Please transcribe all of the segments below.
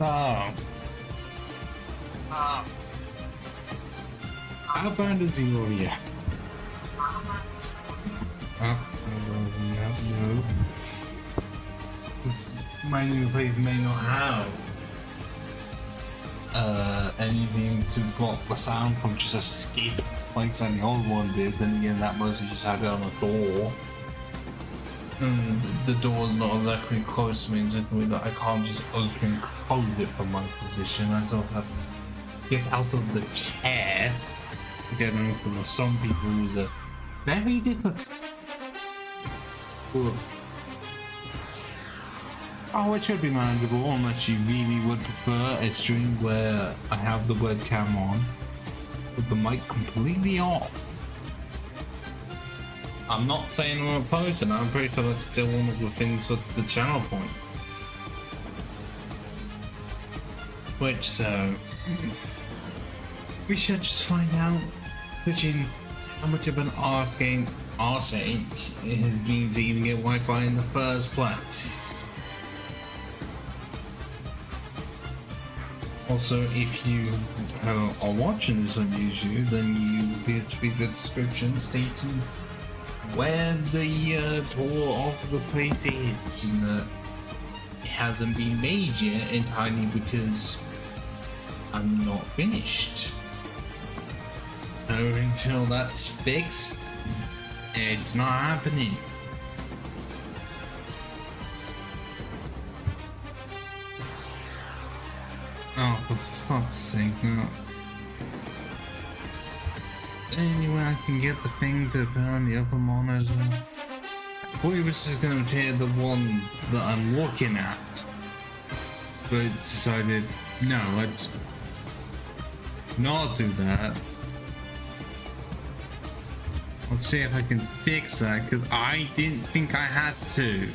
Oh. How bad is the audio? No. This, my new place may not have anything to block the sound from just escape like the old one did. Then again, that mostly just had it on a door. And the door's not exactly close to me in such a way that I can't just open and close it from my position. I sort of have to get out of the chair to get it open. For some people, is a very difficult. Oh, it should be manageable unless you really would prefer a stream where I have the webcam on with the mic completely off. I'm not saying I'm opposed, and I'm pretty sure that's still one of the things with the channel point. Which, so we should just find out how much of an arse ache it has been to even get Wi-Fi in the first place. Also, if you are watching this on YouTube, then you get to read the description stating where the tour of the place is, and that it hasn't been made yet entirely because I'm not finished. So until that's fixed, it's not happening. Oh, for fuck's sake, no. Anyway, I can get the thing to put on the upper monitor. I thought it was just gonna tear the one that I'm looking at, but decided, no, let's not do that. Let's see if I can fix that, because I didn't think I had to.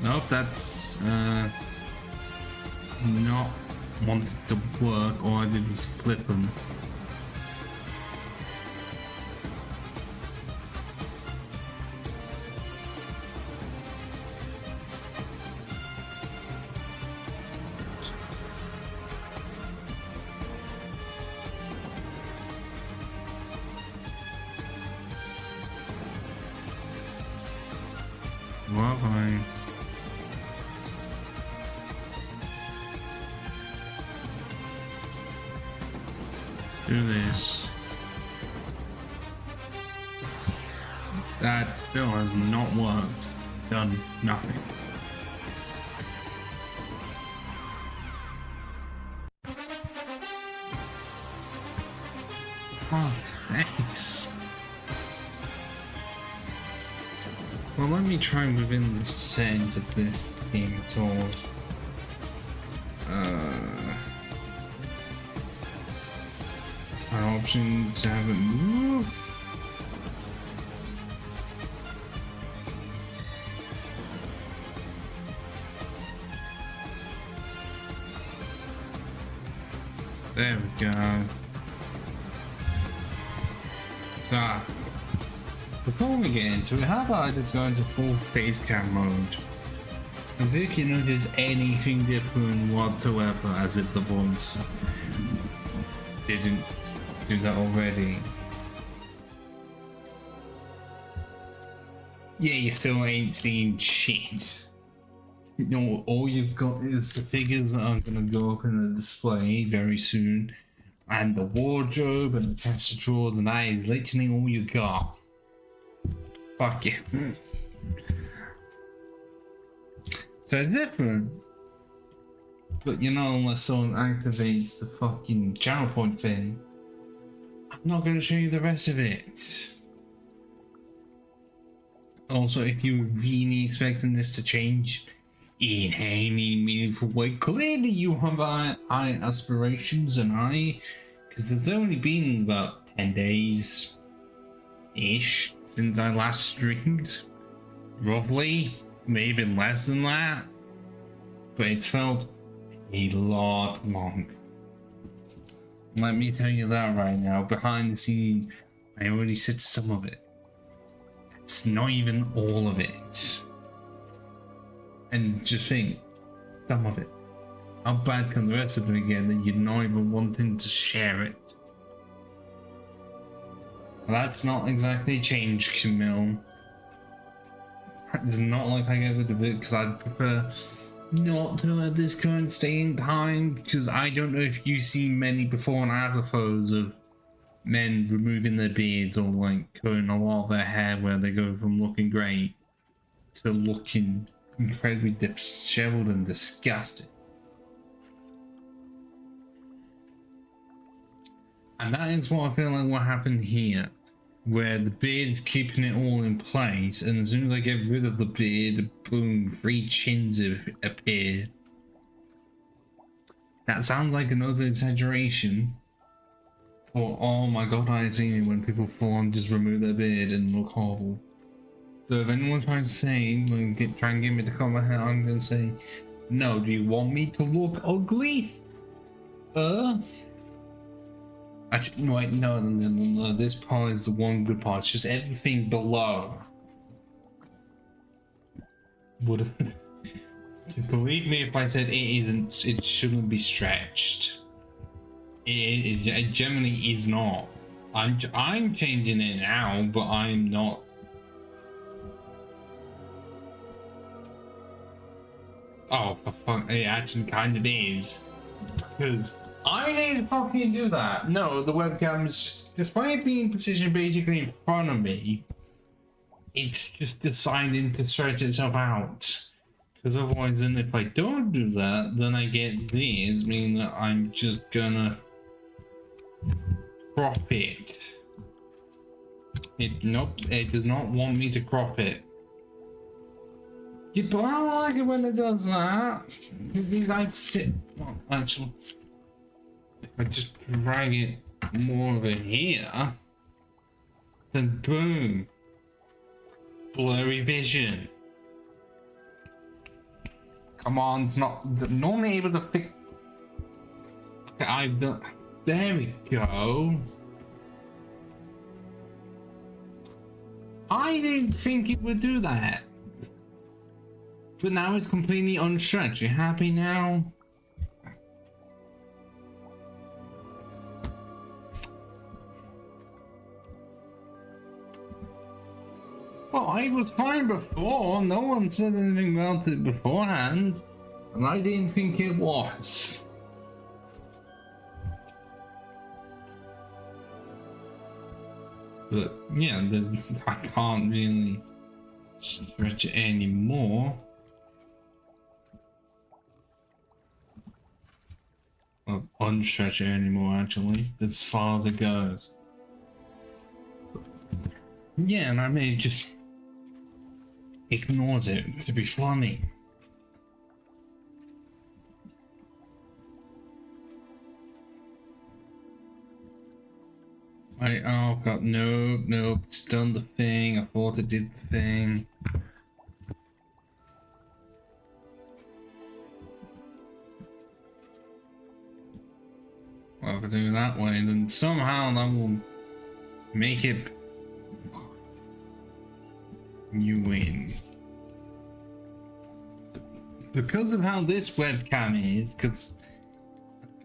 Nope, that's not wanted to work. All I did was flip them. Well, fine. Do this. That still has not worked. Done nothing. Oh, thanks. Well, let me try within the settings of this game at all. An option to have it move. There we go. Ah. Before we get into it, how about I just go into full face cam mode? As if you notice anything different whatsoever, as if the voice didn't do that already. Yeah, you still ain't seen shit. You know, all you've got is the figures that are gonna go up in the display very soon, and the wardrobe and the chest of drawers, and that is literally all you got. Fuck you. So it's different. But you know, unless someone activates the fucking channel point thing, I'm not going to show you the rest of it. Also, if you're really expecting this to change in any meaningful way, clearly you have high aspirations, and because it's only been about 10 days ish since I last streamed, roughly, maybe less than that, but it's felt a lot longer. Let me tell you that right now. Behind the scenes, I already said some of it. It's not even all of it. And just think, some of it. How bad can the rest of it get that you're not even wanting to share it? That's not exactly change, Camille. It's not like I get rid of it because I'd prefer not to at this current state in time, because I don't know if you've seen many before and after photos of men removing their beards or like cutting a lot of their hair, where they go from looking great to looking incredibly disheveled and disgusted. And that is what I feel like what happened here, where the beard's keeping it all in place, and as soon as I get rid of the beard, boom, 3 chins appear. That sounds like an over-exaggeration. Or, oh my god, I've seen it when people full on just remove their beard and look horrible. So if anyone tries to say, like, try and get me to cut my hair, I'm gonna say, no, do you want me to look ugly? Actually, no, wait, no, this part is the one good part. It's just everything below. Would believe me if I said it shouldn't be stretched. It generally is not. I'm changing it now, but I'm not. Oh, for fuck! It actually kind of is, because I didn't fucking do that. No, the webcam's, despite being positioned basically in front of me, it's just deciding to stretch itself out. Because otherwise, then if I don't do that, then I get this, meaning that I'm just gonna crop it. Nope, it does not want me to crop it. Yeah, but I like it when it does that. You guys sit. Well, actually, if I just drag it more over here, then boom, blurry vision. Come on, it's not normally able to fix. Okay, I've done. There we go. I didn't think it would do that. But now it's completely unstretched. You happy now? Well, I was fine before. No one said anything about it beforehand. And I didn't think it was. But yeah, I can't really stretch it anymore. Well, unstretch it anymore, actually, as far as it goes. Yeah, and I may have just ignored it to be funny. Oh god, nope, it's done the thing. I thought it did the thing. Well, if I do it that way, then somehow that will make it. You win. Because of how this webcam is, because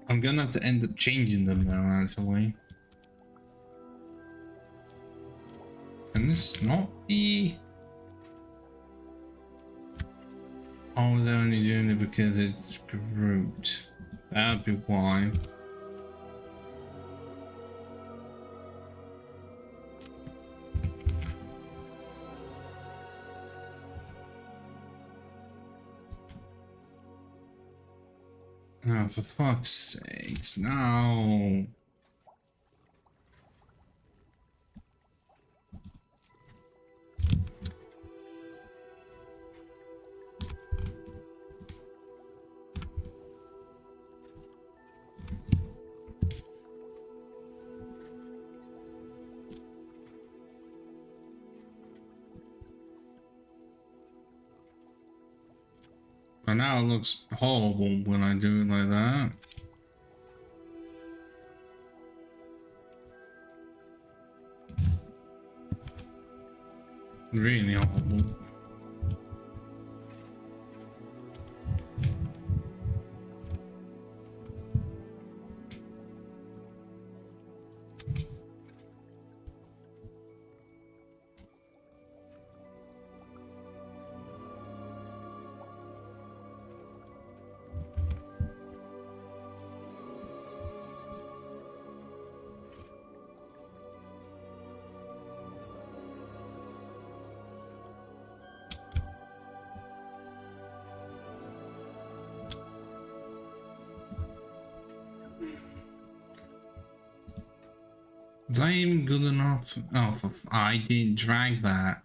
I'm gonna have to end up changing them now, actually. Can this not be? I was only doing it because it's Groot. That'd be why. Oh, for fuck's sakes, no. But now it looks horrible when I do it like that. Really horrible. Is that even good enough? Oh, I didn't drag that.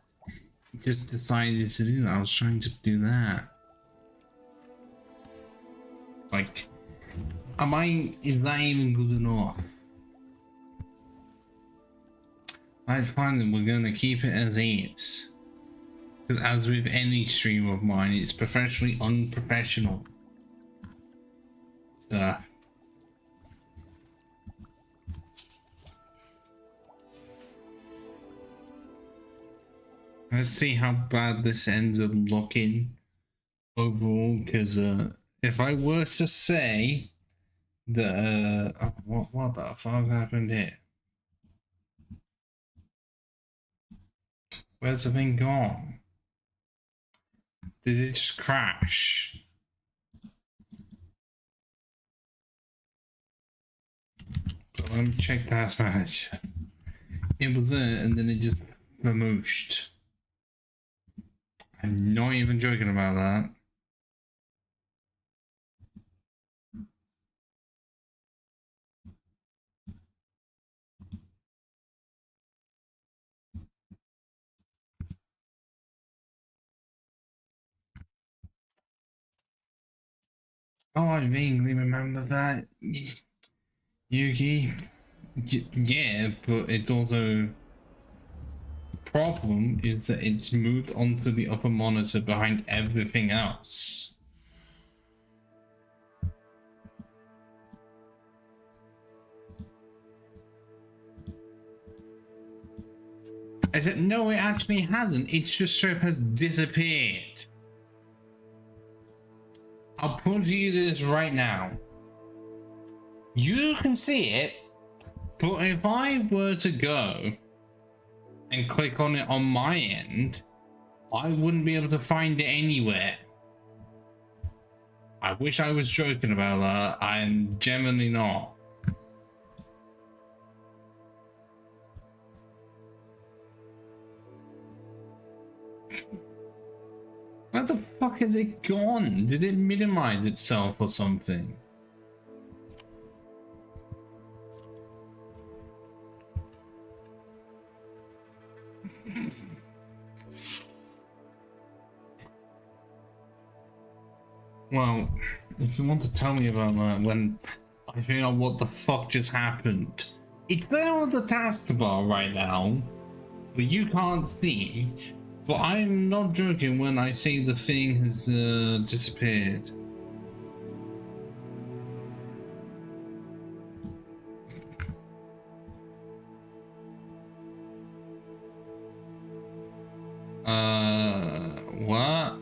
Just decided to do that. I was trying to do that. Like, is that even good enough? I find that we're gonna keep it as is. Because as with any stream of mine, it's professionally unprofessional. So. Let's see how bad this ends up looking overall, because if I were to say that oh, what the fuck happened here? Where's the thing gone? Did it just crash? So let me check Task Manager. It was there and then it just vamooshed. I'm not even joking about that. Oh, I vaguely remember that. Yuki. Yeah, but it's also... The problem is that it's moved onto the upper monitor behind everything else. I said, no, it actually hasn't. Its just strip has disappeared. I'll put you this right now. You can see it, but if I were to go and click on it on my end, I wouldn't be able to find it anywhere. I wish I was joking about that. I am genuinely not. Where the fuck has it gone? Did it minimize itself or something? Well, if you want to tell me about that when I figure out what the fuck just happened. It's there on the taskbar right now, but you can't see. But I'm not joking when I say the thing has disappeared. What?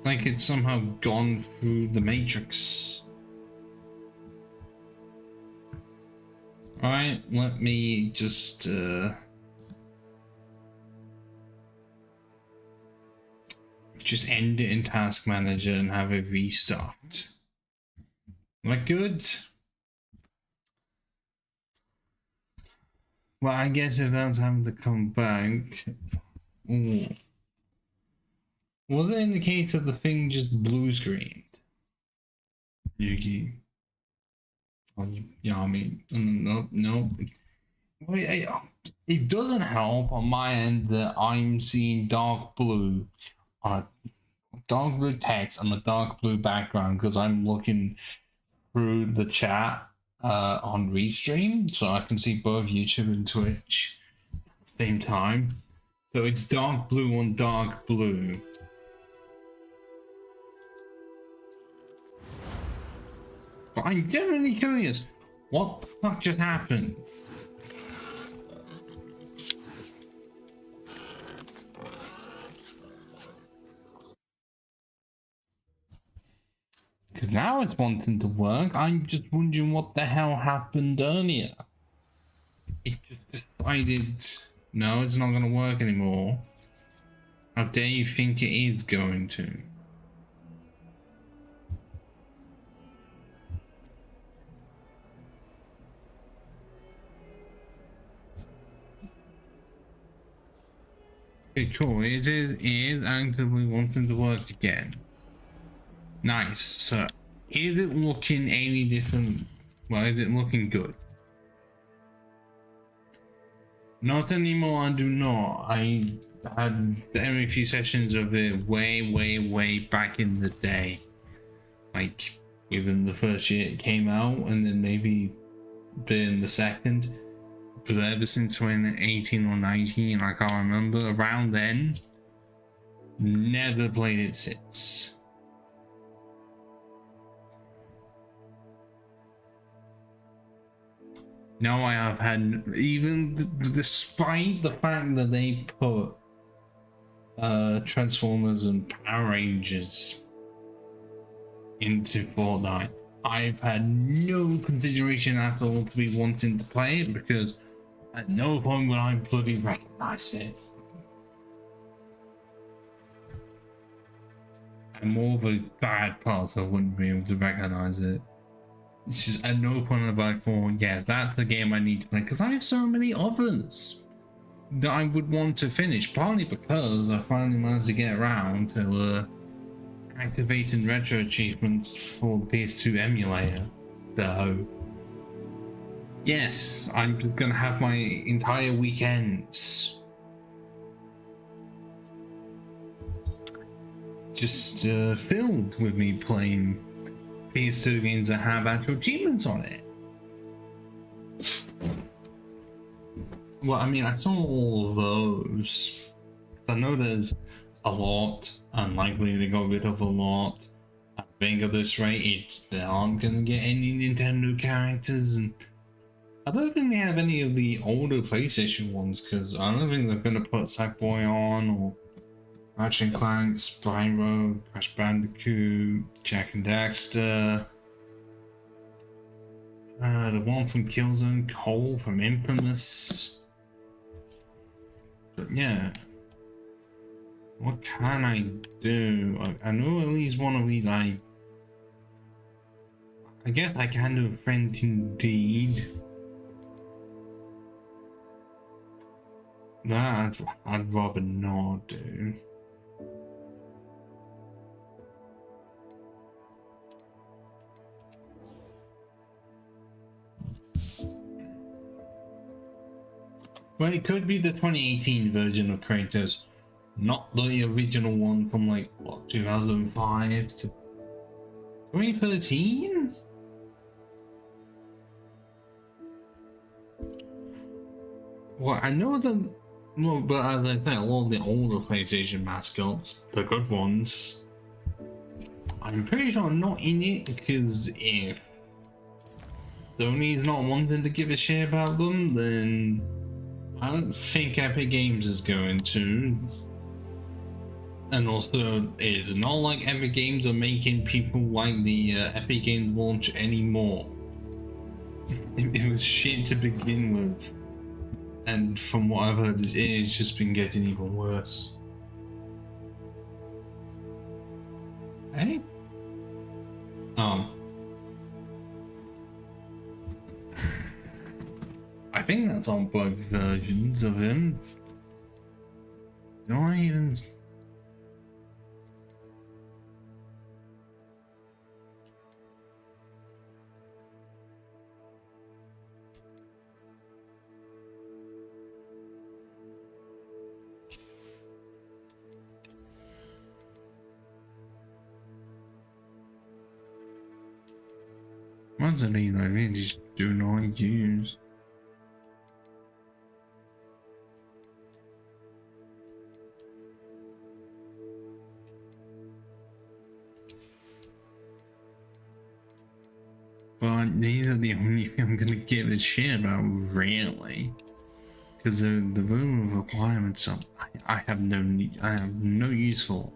Like it's somehow gone through the matrix. Alright, let me just end it in Task Manager and have a restart. Am I good? Well, I guess if that's having to come back. Ooh. Was it in the case of the thing just blue screened? Yuki. Oh, yeah, I mean, no. Wait, it doesn't help on my end that I'm seeing dark blue on a dark blue text on a dark blue background because I'm looking through the chat on Restream, so I can see both YouTube and Twitch at the same time. So it's dark blue on dark blue. But I'm genuinely curious, what the fuck just happened? now it's wanting to work. I'm just wondering what the hell happened earlier. It just decided, no, it's not going to work anymore. How dare you think it is going to? Okay, cool. It is actively wanting to work again. Nice. So, is it looking any different? Well, is it looking good? Not anymore, I do not. I had every few sessions of it way back in the day. Like, even the first year it came out, and then maybe in the second. But ever since 2018 or 19, I can't remember, around then, never played it since. Now I have had, even despite the fact that they put Transformers and Power Rangers into Fortnite, I've had no consideration at all to be wanting to play it, because at no point will I bloody recognize it. And more of a bad part, so I wouldn't be able to recognize it. It's just at no point have I thought, yes, that's the game I need to play, because I have so many others that I would want to finish, partly because I finally managed to get around to activating retro achievements for the PS2 emulator. So yes, I'm gonna have my entire weekends just filled with me playing PS2 games that have actual achievements on it. Well, I mean, I saw all of those. I know there's a lot, unlikely they got rid of a lot. I think at this rate, they aren't gonna get any Nintendo characters, and I don't think they have any of the older PlayStation ones, because I don't think they're gonna put Sackboy on, or Ratchet & Clank, Spyro, Crash Bandicoot, Jak and Daxter, the one from Killzone, Cole from Infamous. But yeah, what can I do? I know at least one of these I guess I can do a friend indeed. That I'd rather not do. Well, it could be the 2018 version of Kratos, not the original one from like, what, 2005 to 2013? Well, I know that, well, but as I said, all the older PlayStation mascots, the good ones, I'm pretty sure I'm not in it, because if Sony's not wanting to give a shit about them, then I don't think Epic Games is going to. And also, it's not like Epic Games are making people like the Epic Games launch anymore. It was shit to begin with. And from what I've heard, it's just been getting even worse. Hey? Oh. I think that's on both versions of him. Do I even... Most of these I really just do not use. But these are the only thing I'm gonna give a shit about, really. Because the room of requirements are, I have no need, I have no use for.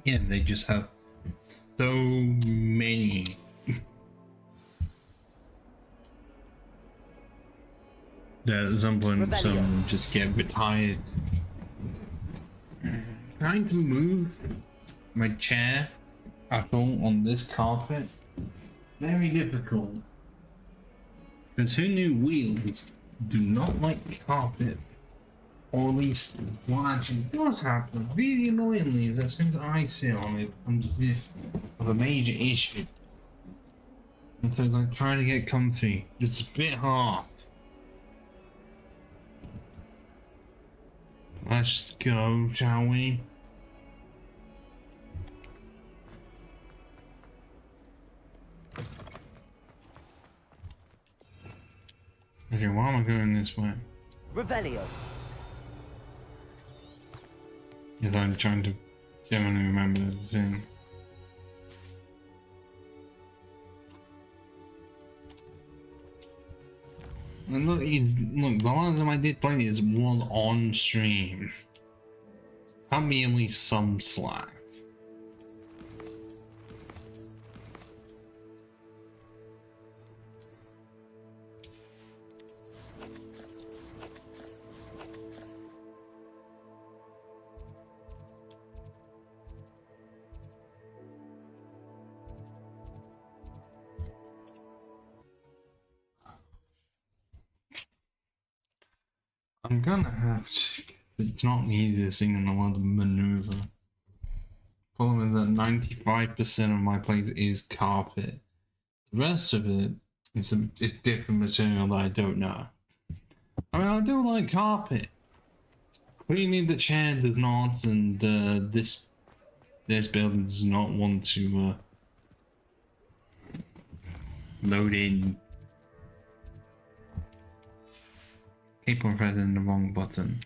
Yeah, they just have so many. That at some point some just get retired. Trying to move my chair at all on this carpet, very difficult. Because who knew wheels do not like carpet? Or at least, what actually does happen, really annoyingly, is that since I sit on it, I'm just of a major issue. And so I'm trying to get comfy. It's a bit hard. Let's go, shall we? Okay, why am I going this way? Revelio. Yes, I'm trying to genuinely remember the thing. And look, the last time I did play this was on stream. Cut me at least some slack. I'm gonna have to. It's not the easiest thing in the world to maneuver. Problem is that 95% of my place is carpet. The rest of it is a different material that I don't know. I mean, I do like carpet. Cleaning the chair does not, and this building does not want to load in. Keep on pressing the wrong button.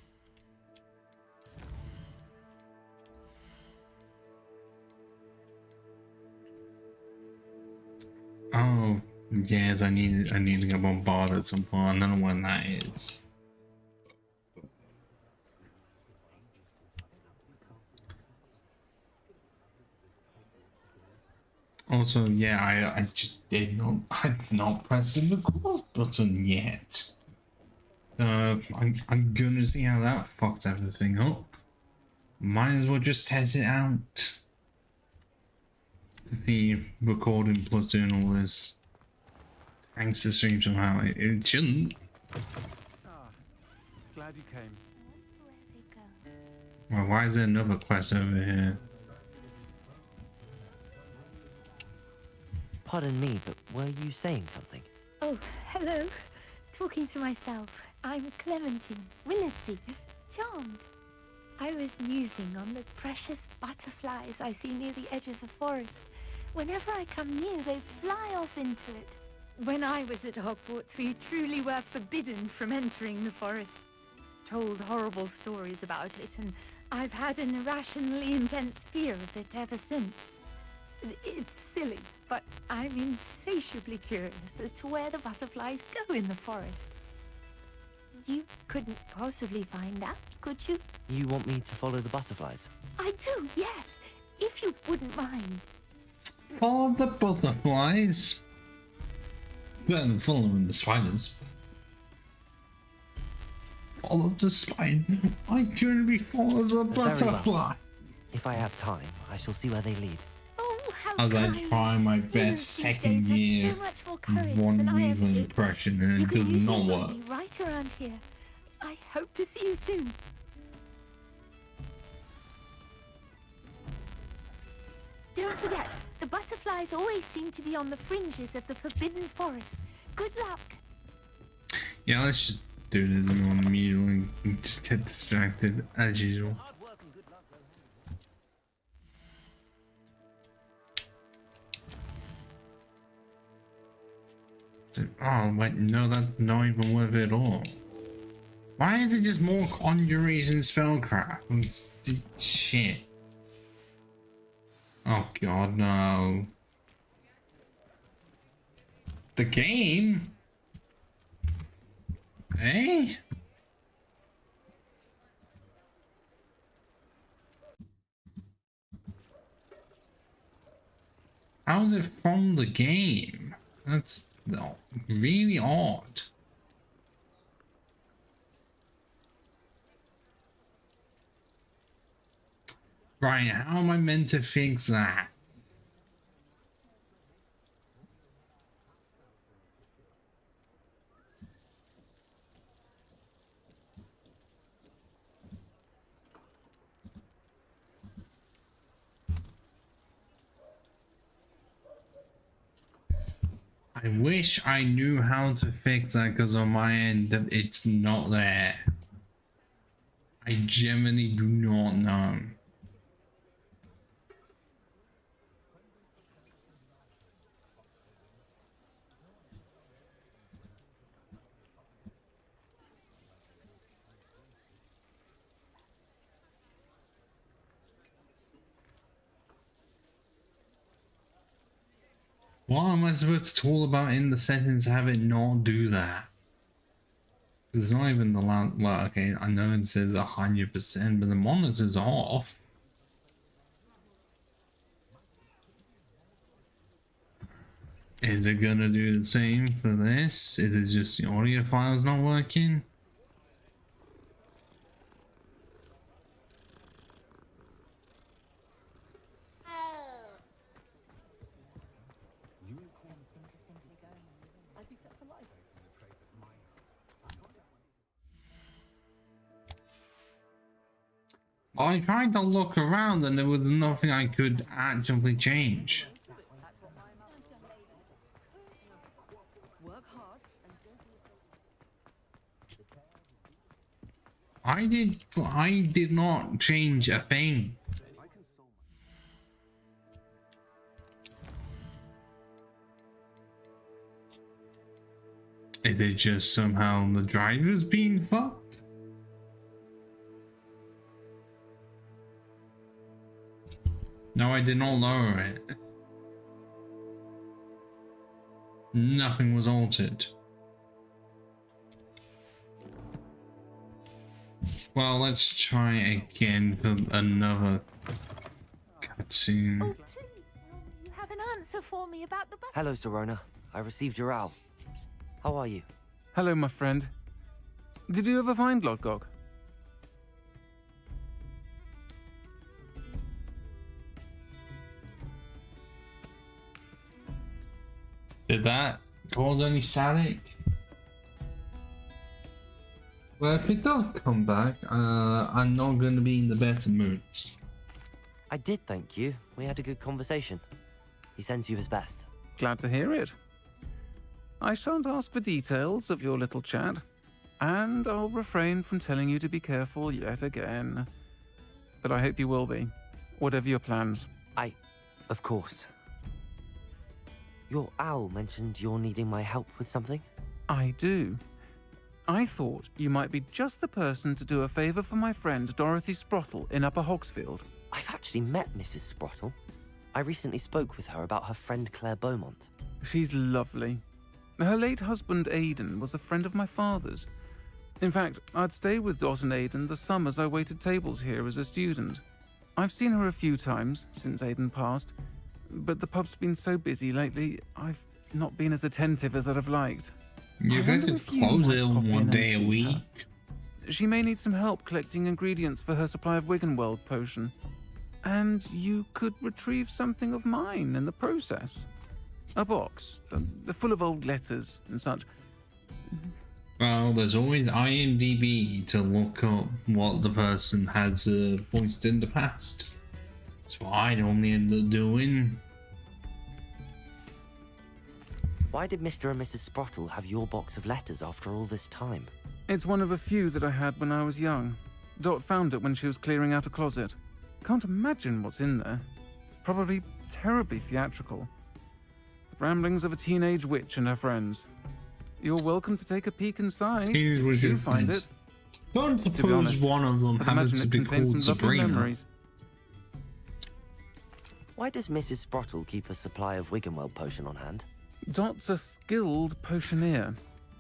Oh, yes, I need to get bombarded at some point. I don't know when that is. Also, yeah, I just I did not press the record button yet. I'm gonna see how that fucks everything up. Might as well just test it out. The recording plus doing all this. Thanks to stream somehow. It shouldn't. Ah, glad you came. Well, why is there another quest over here? Pardon me, but were you saying something? Oh, hello. Talking to myself. I'm Clementine, Winnatsy, charmed. I was musing on the precious butterflies I see near the edge of the forest. Whenever I come near, they fly off into it. When I was at Hogwarts, we truly were forbidden from entering the forest. Told horrible stories about it, and I've had an irrationally intense fear of it ever since. It's silly, but I'm insatiably curious as to where the butterflies go in the forest. You couldn't possibly find out, could you? You want me to follow the butterflies? I do, yes, if you wouldn't mind. Follow the butterflies. Better than following the spiders. Follow the spider. I'm going to be following the butterfly. Well. If I have time, I shall see where they lead. As I try my best second year Ron Weasley impression, and it does not work. Right around here. I hope to see you soon. Don't forget, the butterflies always seem to be on the fringes of the Forbidden Forest. Good luck. Yeah, let's just do this and immediately just get distracted as usual. Oh wait, no, that's not even worth it at all. Why is it just more conjuries and spellcraft? Shit. Oh god, no. The game? Eh? How is it from the game? That's no, really odd. Right, how am I meant to fix that? I wish I knew how to fix that because on my end it's not there. I genuinely do not know. What am I supposed to talk about in the settings to have it not do that? It's not even the loud. Well, okay, I know it says 100%, but the monitor's off. Is it gonna do the same for this? Is it just the audio file's not working? I tried to look around and there was nothing I could actively change. I did not change a thing. Is it just somehow the driver's being fucked? No, I did not lower it. Nothing was altered. Well, let's try again for another cutscene. Oh, please, you have an answer for me about the Hello, Serona. I received your owl. How are you? Hello, my friend. Did you ever find Lodgok? Did that cause any static? Well, if it does come back, I'm not going to be in the best of moods. I did, thank you. We had a good conversation. He sends you his best. Glad to hear it. I shan't ask for details of your little chat, and I'll refrain from telling you to be careful yet again. But I hope you will be, whatever your plans. Of course. Your owl mentioned you're needing my help with something? I do. I thought you might be just the person to do a favor for my friend Dorothy Sprottle in Upper Hogsfield. I've actually met Mrs. Sprottle. I recently spoke with her about her friend Claire Beaumont. She's lovely. Her late husband Aidan was a friend of my father's. In fact, I'd stay with Dot and Aidan the summers I waited tables here as a student. I've seen her a few times since Aidan passed, but the pub's been so busy lately, I've not been as attentive as I'd have liked. You're going to close it one day a week. She may need some help collecting ingredients for her supply of Wiggenweld potion. And you could retrieve something of mine in the process. A box, full of old letters and such. Well, there's always IMDb to look up what the person has voiced in the past. That's what I normally end up doing. Why did Mr. and Mrs. Sprottle have your box of letters after all this time? It's one of a few that I had when I was young. Dot found it when she was clearing out a closet. Can't imagine what's in there. Probably terribly theatrical. The ramblings of a teenage witch and her friends. You're welcome to take a peek inside Here's if what you your find friends. it. Don't To be suppose honest, one of them I'd happens imagine to it be contains called some lovely Sabrina. memories. Why does Mrs. Sprottle keep a supply of Wiggenweld potion on hand? Dot's a skilled potioneer.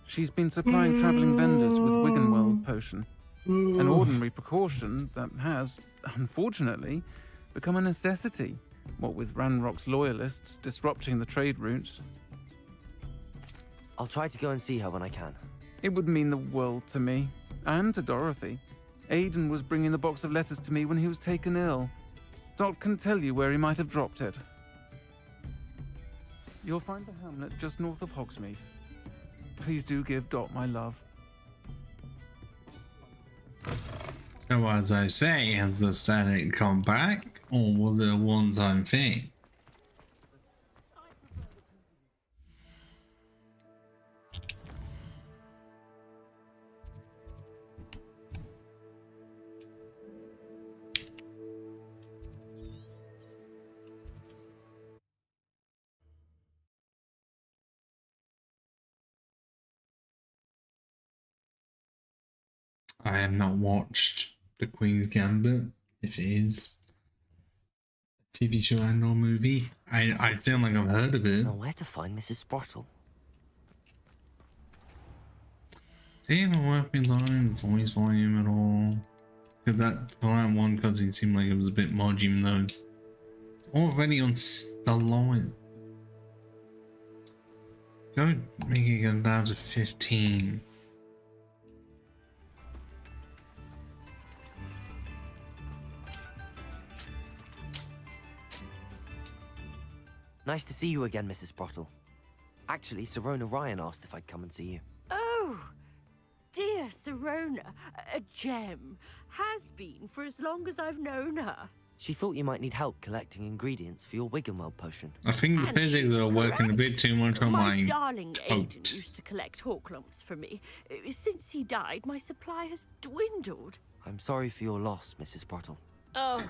She's been supplying travelling vendors with Wiggenweld potion. An ordinary precaution that has, unfortunately, become a necessity What with Ranrock's loyalists disrupting the trade routes. I'll try to go and see her when I can. It would mean the world to me, and to Dorothy. Aidan was bringing the box of letters to me when he was taken ill. Dot can tell you where he might have dropped it. You'll find the hamlet just north of Hogsmeade. Please do give Dot my love. So as I say, has the static come back, or was it a one-time thing? I have not watched The Queen's Gambit, if it is a TV show and or movie. I feel like I've heard of it. Now, where to find Mrs. Sprottle? See the weapon line, voice volume at all? Because that one cutscene seemed like it was a bit modgy, even though it's already on the line. Go make it go down to 15. Nice to see you again, Mrs. Sprottle. Actually, Sirona Ryan asked if I'd come and see you. Oh, dear Sirona, a gem. Has been for as long as I've known her. She thought you might need help collecting ingredients for your Wiggenweld potion. I think the And physics she's are working a bit too much on My my darling Aidan coat. used to collect hawk lumps for me. Since he died, my supply has dwindled. I'm sorry for your loss, Mrs. Sprottle. Oh,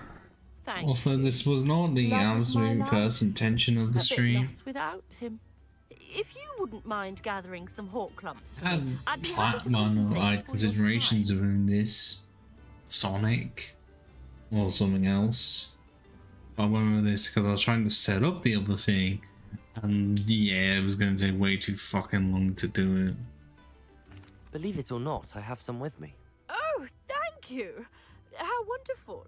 thank Also, you. this was not the Love of my absolute life. first intention of the A bit stream. lost without him. If you wouldn't mind gathering some hawk lumps for Had me, I'd be happy to Platman compensate or you for your considerations time. around this. Sonic or something else. I went with this because I was trying to set up the other thing, and yeah, it was going to take way too fucking long to do it. Believe it or not, I have some with me. Oh, thank you. How wonderful.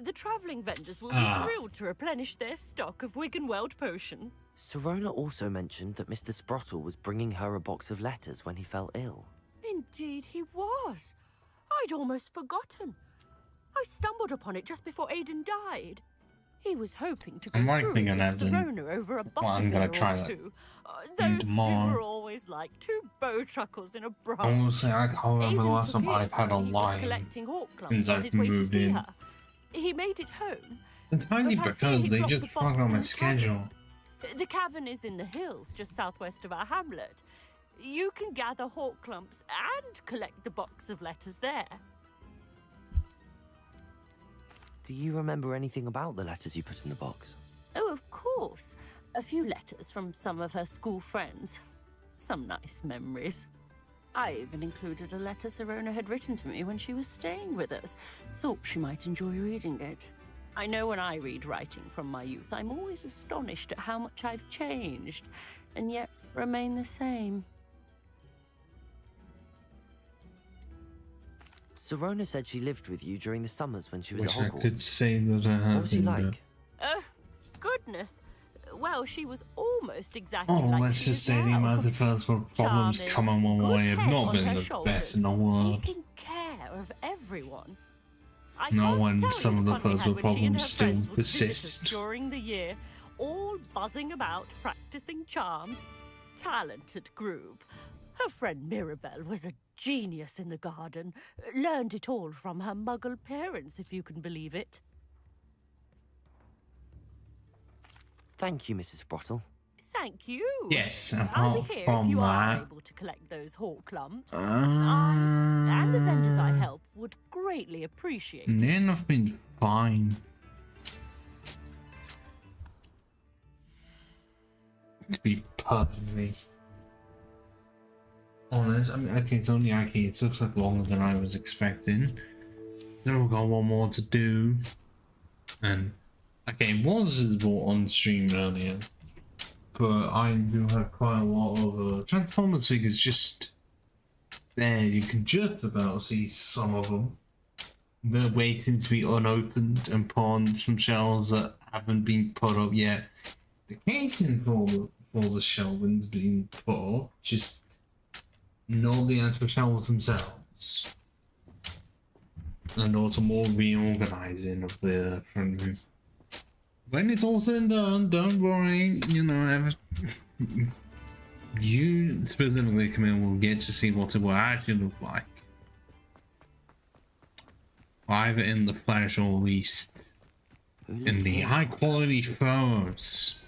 The travelling vendors will be thrilled to replenish their stock of Wiggenweld potion. Sirona also mentioned that Mr. Sprottle was bringing her a box of letters when he fell ill. Indeed he was. I'd almost forgotten. I stumbled upon it just before Aidan died. He was hoping to go I might through think I'd with have to- Sirona over a well, I'm butterbeer gonna try or that two. Those two tomorrow. were always like two bowtruckles in a bra. I will say I can't remember the Aidan last time appeared I've had a when he was line collecting hawk lumps since on I've his way to moved see in. her. He made it home. Entirely But I fear because he they dropped just the fucked box on in my the schedule. The cavern is in the hills just southwest of our hamlet. You can gather hawk lumps and collect the box of letters there. Do you remember anything about the letters you put in the box? Oh, of course. A few letters from some of her school friends. Some nice memories. I even included a letter Sirona had written to me when she was staying with us. Thought she might enjoy reading it. I know when I read writing from my youth, I'm always astonished at how much I've changed, and yet remain the same. Sirona said she lived with you during the summers when she was Wish at I Hogwarts. could say that I What have was she like? Goodness. Well, she was almost exactly Oh, like let's she just is say the now. amount of first world problems Charming, coming my good way have head not on been her the shoulders, best in the world. Taking care of everyone. I No can't one- tell some you of the fun we first had world when she and her problems still friends would visit us persist. during the year, all buzzing about, practicing charms. Talented group. Her friend Mirabelle was a genius in the garden. Learned it all from her muggle parents, if you can believe it. Thank you, Mrs. Sprottle. Thank you. Yes, I'll apart be here from if you are that. able to collect those hawk lumps. And the vendors I help would greatly appreciate it. Then I've been fine. To be perfectly honest, I mean, okay, it's only arcades. It looks like longer than I was expecting. Then we've got one more to do. And, okay, it was visible on stream earlier. But I do have quite a lot of Transformers figures just there. You can just about see some of them. They're waiting to be unopened and put on some shelves that haven't been put up yet. The casing for the shelving's been put up, just not the actual shelves themselves. And also more reorganizing of the front room. When it's all said and done, don't worry, you know, you specifically, Camille, will get to see what it will actually look like. Either in the flesh or at least in the high quality photos.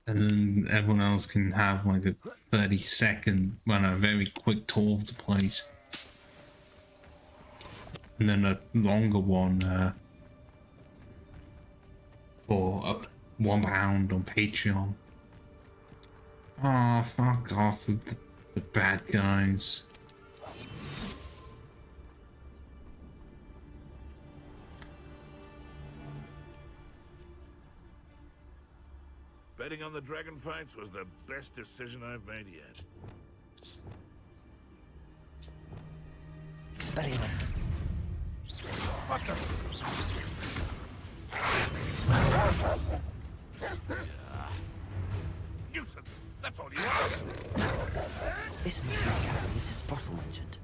And then everyone else can have like a 30-second, well, a very quick tour of the place. And then a longer one for £1 on Patreon. Oh, fuck off with the bad guys. Betting on the dragon fights was the best decision I've made yet. Expelliarmus. Nuisance! That's all you are! This must be the cabin Mrs. Sprottle mentioned.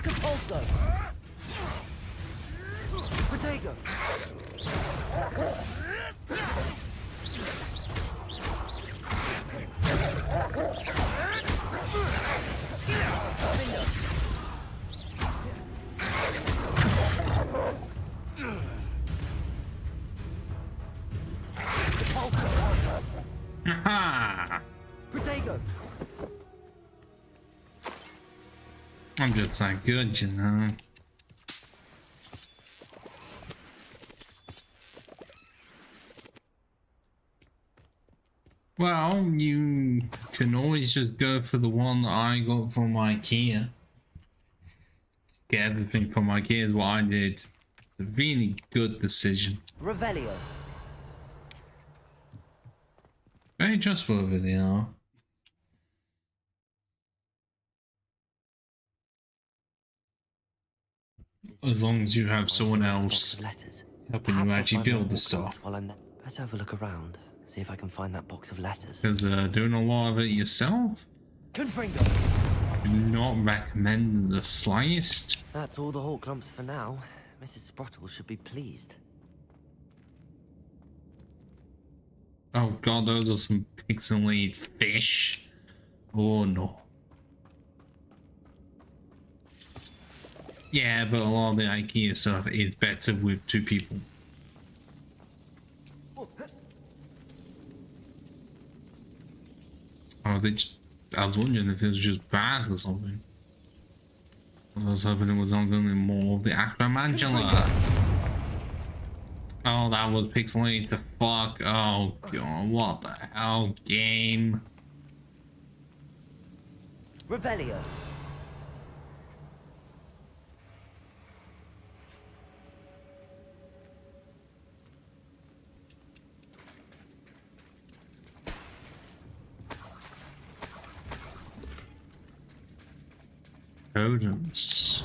Compulso! Protego! Aha! Protego! I'm just that good, you know. Well, you can always just go for the one that I got from IKEA. Get everything from IKEA is what I did. It's a really good decision. Revelio. Very trustworthy they are. As long as you have someone else helping you actually build the stuff. While I'm there. Better have a look around. See if I can find that box of letters. Because doing a lot of it yourself, Confringo. do not recommend the slightest. That's all the Hawk lumps for now. Mrs. Sprottle should be pleased. Oh god, those are some pixelated fish. Oh no. Yeah, but a lot of the IKEA stuff is better with two people. Oh, I was wondering if it was just bad or something. I was hoping it was not going to be more of the Acromantula. Oh, that was pixelated to fuck. Oh god, what the hell, game? Revelio. Totems.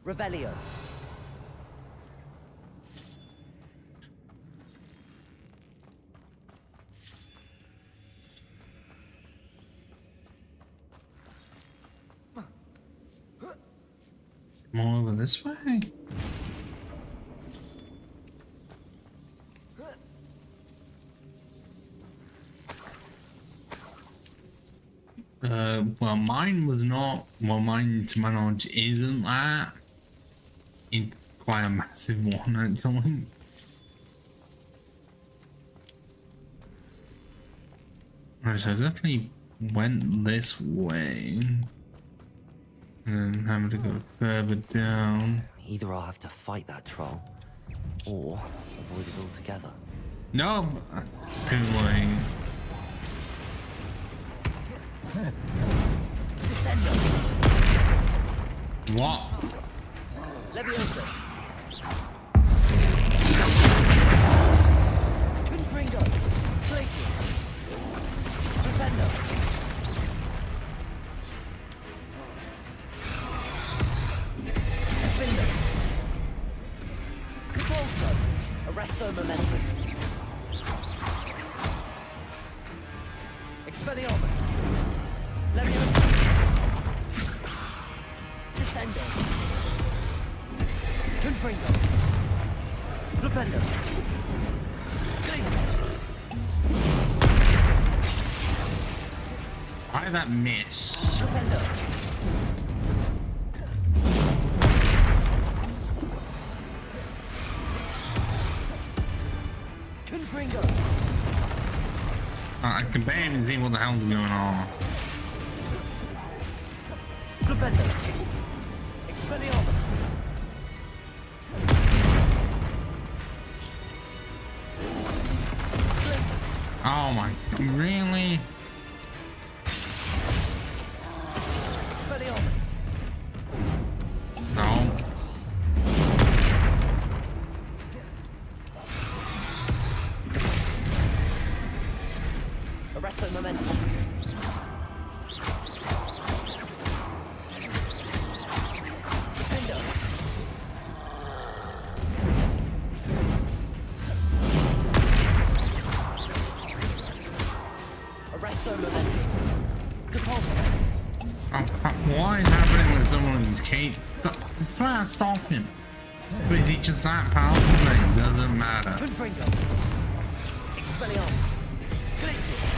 Revelio. More over this way. Well, mine was not. Well, mine, to my knowledge, isn't that. It's quite a massive one, actually. Right, so I definitely went this way. And then having to go further down. Either I'll have to fight that troll, or avoid it altogether. No, too late. What? Leviosa. Confringo. Glacius. Defender. Finder. Volto. Arresto momentum. Expelliarmus. Leviosa. Descendo. Confringo. Flipendo. Why did that miss? Flipendo. Confringo. I can barely see what the hell's going on. Flipendo. Expelliarmus. Oh my god, really? Expelliarmus. No. Arresto momentum. Defender. Arresto momentum. Depulso. Oh, what is happening with someone of these caves? I swear to stop him. But is he just that powerful? It doesn't matter. Confringo. Expelliarmus. Glacius.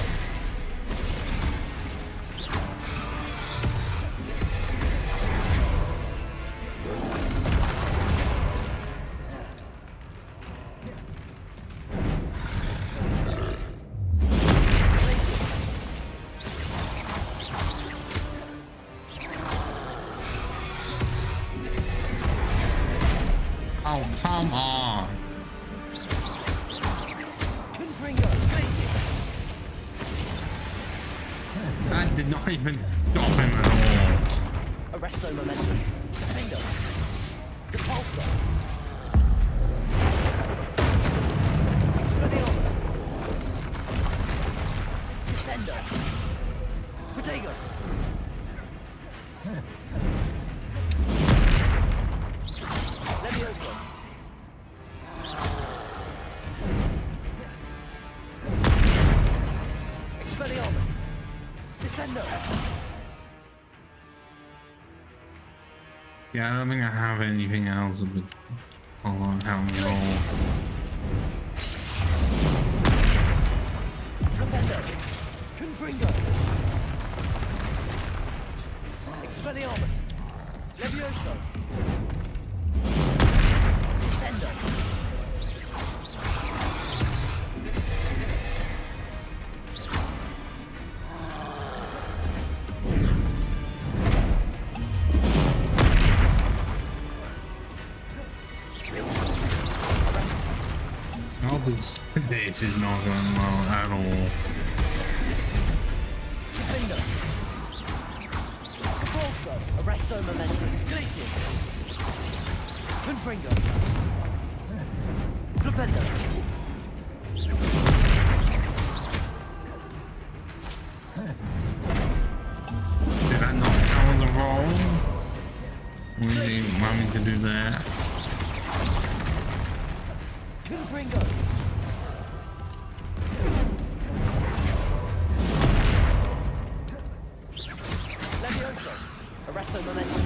Oh, come on. Confringo. Glacius. That did not even stop him at all. Arresto momentum. Defender. Depulso. Expelliarmus. Descendo. Protego. Leviosa. Expelliarmus. Descendo. Yeah, I don't think I have anything else. But hold on, how many roll? Flipendo. Confringo. Expelliarmus. Levioso. Descendo. Oh, this is not going well at all. Defender. Volso. Arresto momentum. Glacius. Confringo. Flipendo. Did I not count the roll? We didn't want me to do that. Confringo. Levioso. Arresto momentum.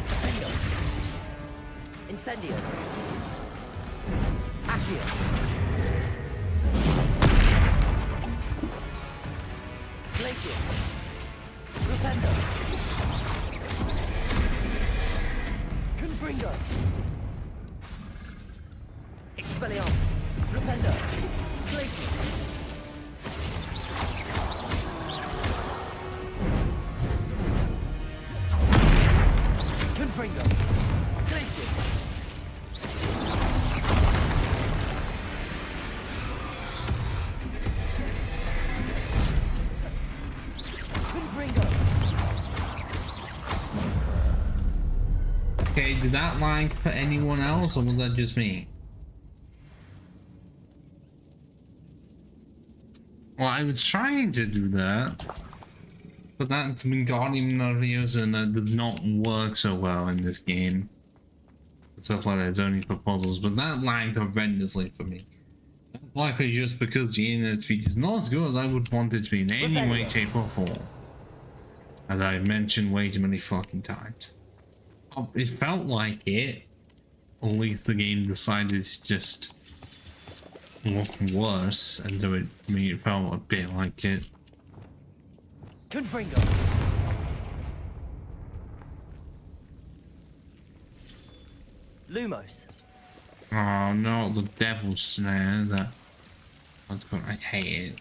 Defendo. Incendio. Accio. Glacius. Flipendo. Confringo. Expelliarmus. Flipendo. Glacius. Confringo. Glacius. Confringo. Okay, did that lag for anyone else, or was that just me? Well, I was trying to do that, but that's Wingardium Leviosa and that does not work so well in this game. Stuff like that, it's only for puzzles, but that lagged horrendously for me. That's likely just because the internet speed is not as good as I would want it to be in any way, shape, or form. As I've mentioned way too many fucking times. It felt like it. At least the game decided to just look worse, and so it felt a bit like it. Confringo. Lumos. Oh no, the devil's snare. I hate it.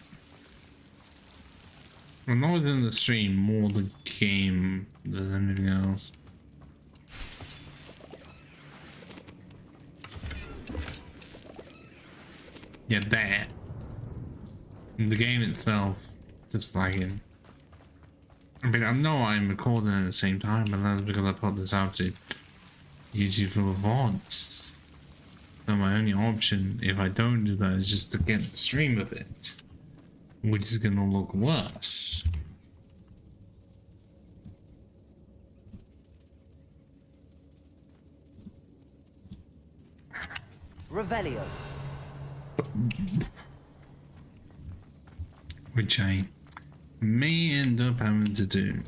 I'm not in the stream, more the game than anything else. Yeah, that. The game itself, just lagging. I mean, I know I'm recording at the same time, but that's because I put this out to YouTube for the VODs. So my only option, if I don't do that, is just to get the stream of it, which is gonna look worse. Revelio. Which I may end up having to do.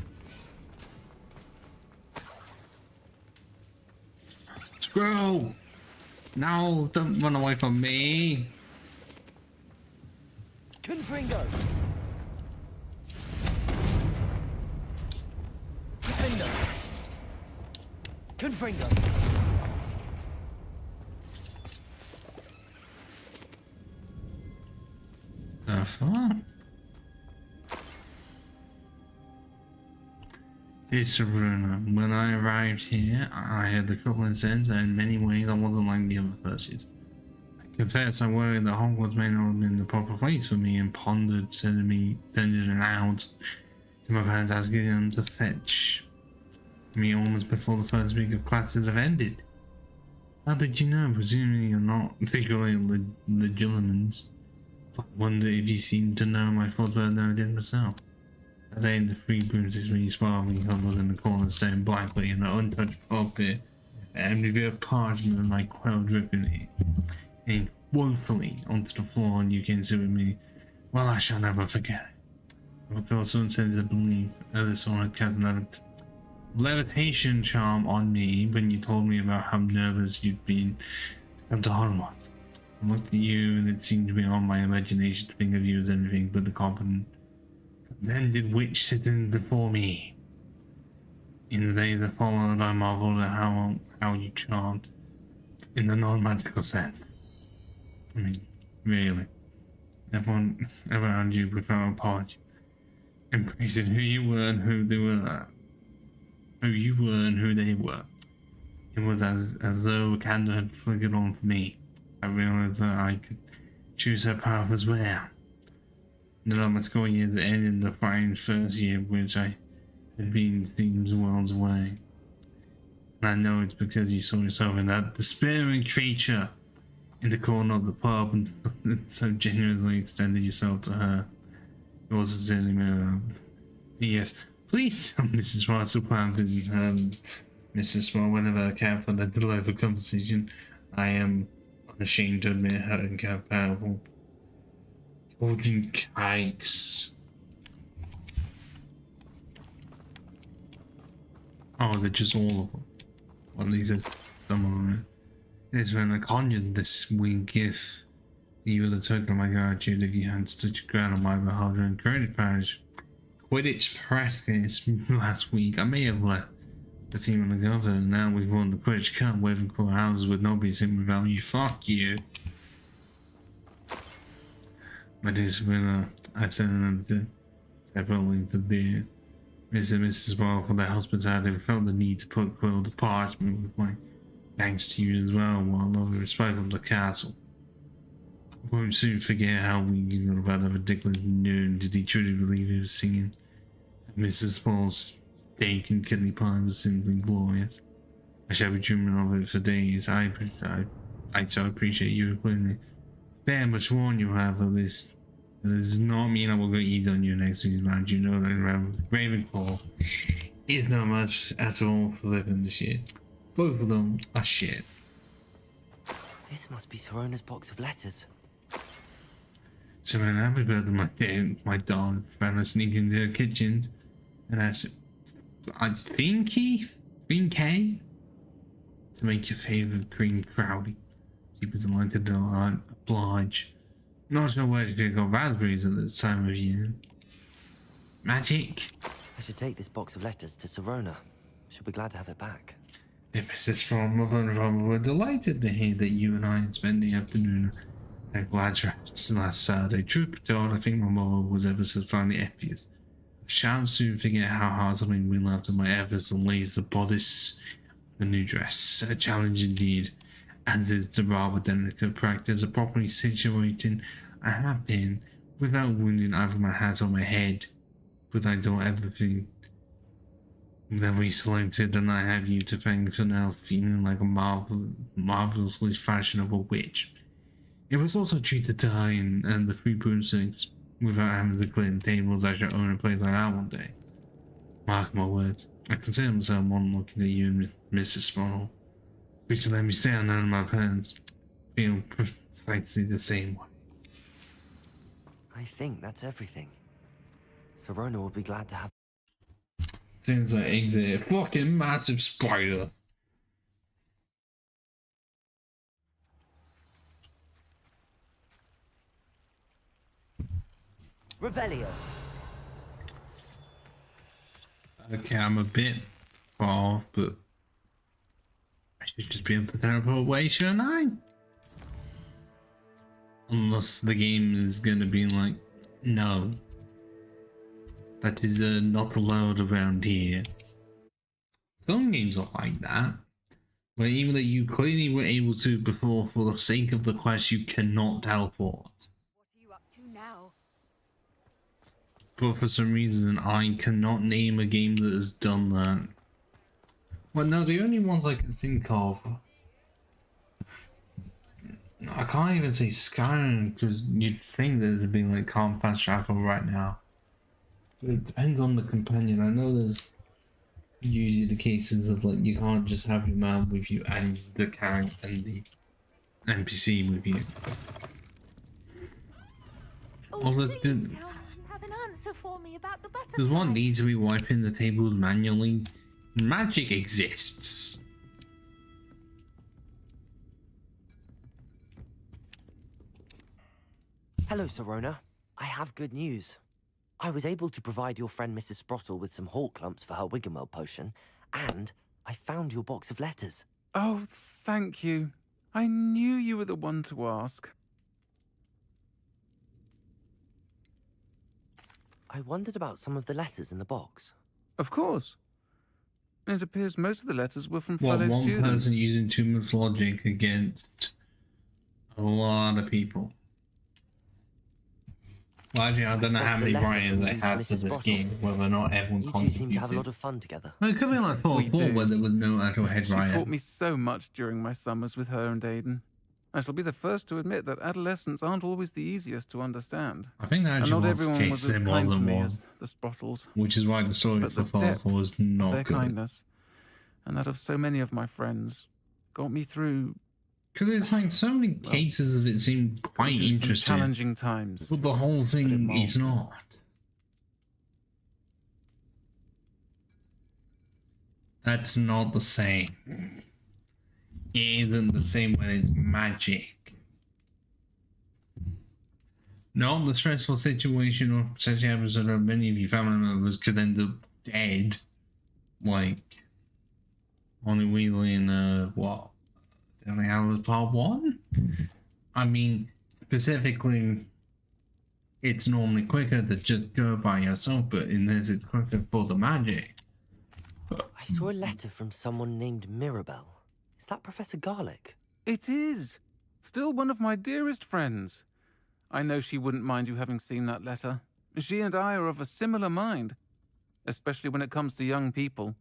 Scroll! No, don't run away from me! Confringo. Defendo. Confringo. The fuck? It's a rumor. When I arrived here, I had a couple incidents, and in many ways I wasn't like the other persons. I confess I worried that Hogwarts may not have been the proper place for me, and pondered sending it out to my parents asking them to fetch me almost before the first week of classes have ended. How did you know? Presumably you're not particularly legilimens. I wonder if you seem to know my thoughts better than I did myself. That ain't the free broomsticks when you sparkling huddled in the corner staring blankly in an untouched pulpit, and with a parchment and my quill dripping in woefully onto the floor, and you can sit with me. Well, I shall never forget it. Of course, someone says I believe Ellison had cast a levitation charm on me when you told me about how nervous you'd been to come to Hogwarts. I looked at you, and it seemed to be on my imagination to think of you as anything but a competent then witch sitting before me. In the days that followed, I marveled at how you charmed in the non-magical sense. I mean, really. Everyone around you without apology, embracing who you were and who they were. Who you were and who they were. It was as though a candle had flickered on for me. I realized that I could choose that path as well. None of my school years ended in the fine first year, which I had been seems worlds away. And I know it's because you saw yourself in that despairing creature in the corner of the pub and so generously extended yourself to her. Yours sincerely, Mary. Yes, please tell Mrs. Russell Pampers and Mrs. Small whenever I can for the delightful conversation. I am unashamed to admit how incomparable. Golden cakes. Oh, they're just all of them. Well, at least there's some of them. It's when I conjured this winged gift. You were the token of my gratitude if you hadn't stood your ground on my behalf during Quidditch practice last week. I may have left the team on the governor, and now we've won the Quidditch Cup, waving cool houses with nobody sitting without you. Fuck you. But it's been I've sent another separately to the Mr. and Mrs. Ball for their hospitality. We felt the need to put Quill to parchment with my thanks to you as well, while over respect of the castle. I won't soon forget how we giggled about the ridiculous noon. Did he truly believe he was singing? Mrs. Ball's steak and kidney pie was simply glorious. I shall be dreaming of it for days. I so appreciate you including me. Very much warn you, however, this does not mean I will go easy on you next week's match. You know that Ravenclaw is not much at all for living this year. Both of them are shit. This must be Sorona's box of letters. So when I remember my dog found her sneaking into the kitchen, and I think K to make your favorite cream crowdy. She was delighted to oblige. Not sure where to go raspberries at this time of year. Magic. I should take this box of letters to Sorona. She'll be glad to have it back. Mrs. from Mother and Father were delighted to hear that you and I had spent the afternoon at Gladrat's last Saturday. Truth be told, I think my mother was ever so slightly envious. I shan't soon forget how heartily we laughed at my efforts to lace the bodice of the new dress. A challenge indeed, as is the rather delicate practice of properly situating a hat-pin without wounding either my hat or my head. But I do everything that we selected, and I have you to thank for now feeling like a marvelously fashionable witch. It was also a treat to dine and the 3 broomsticks without having to clean tables. I shall own a place like that one day. Mark my words. I consider myself one looking at you and Mrs. Sproul. Please let me stand under my pants. Feel precisely the same way. I think that's everything. Sorona will be glad to have. Since I exit, fucking massive spider. Revelio. Okay, I'm a bit far off, but I should just be able to teleport away, shouldn't I? Unless the game is gonna be like, no. That is not allowed around here. Some games are like that. Where even that you clearly were able to before, for the sake of the quest, you cannot teleport. What are you up to now? But for some reason, I cannot name a game that has done that. Well, no, the only ones I can think of... I can't even say Skyrim, because you'd think that it'd be like calm fast travel right now. But it depends on the companion. I know there's usually the cases of like, you can't just have your man with you and the character and the NPC with you. Oh, Although please tell me you have an answer for me about the butterfly. does one need to be wiping the tables manually? Magic exists. Hello, Sorona. I have good news. I was able to provide your friend Mrs. Sprottle with some hawk clumps for her Wiggenweld potion, and I found your box of letters. Oh, thank you. I knew you were the one to ask. I wondered about some of the letters in the box. Of course. It appears most of the letters were from Well, fellow one students. person using too much logic against a lot of people. Well, actually, I don't know how many Brians they have to this game, whether or not everyone You two seem to have a lot contributed. of fun together. Well, it could be like 4 We 4 do. where there was no actual head She Brian. taught me so much during my summers with her and Aiden. I shall be the first to admit that adolescents aren't always the easiest to understand. I think that And actually not was the everyone case was as in kind to me one, as the Sprottles. which is why the story But for the Far depth was of not their good. kindness, and that of so many of my friends, got me through, Because it's like so many cases of it seemed quite through some interesting, challenging times. but the whole thing it is not. That's not the same. It isn't the same when it's magic. Not the stressful situation or such episode of many of your family members could end up dead. Like, Molly Weasley in, what? Deadly Hallows Part 1? I mean, specifically, it's normally quicker to just go by yourself, but in this, it's quicker for the magic. I saw a letter from someone named Mirabelle. Is that Professor Garlick? It is! Still one of my dearest friends. I know she wouldn't mind you having seen that letter. She and I are of a similar mind, especially when it comes to young people.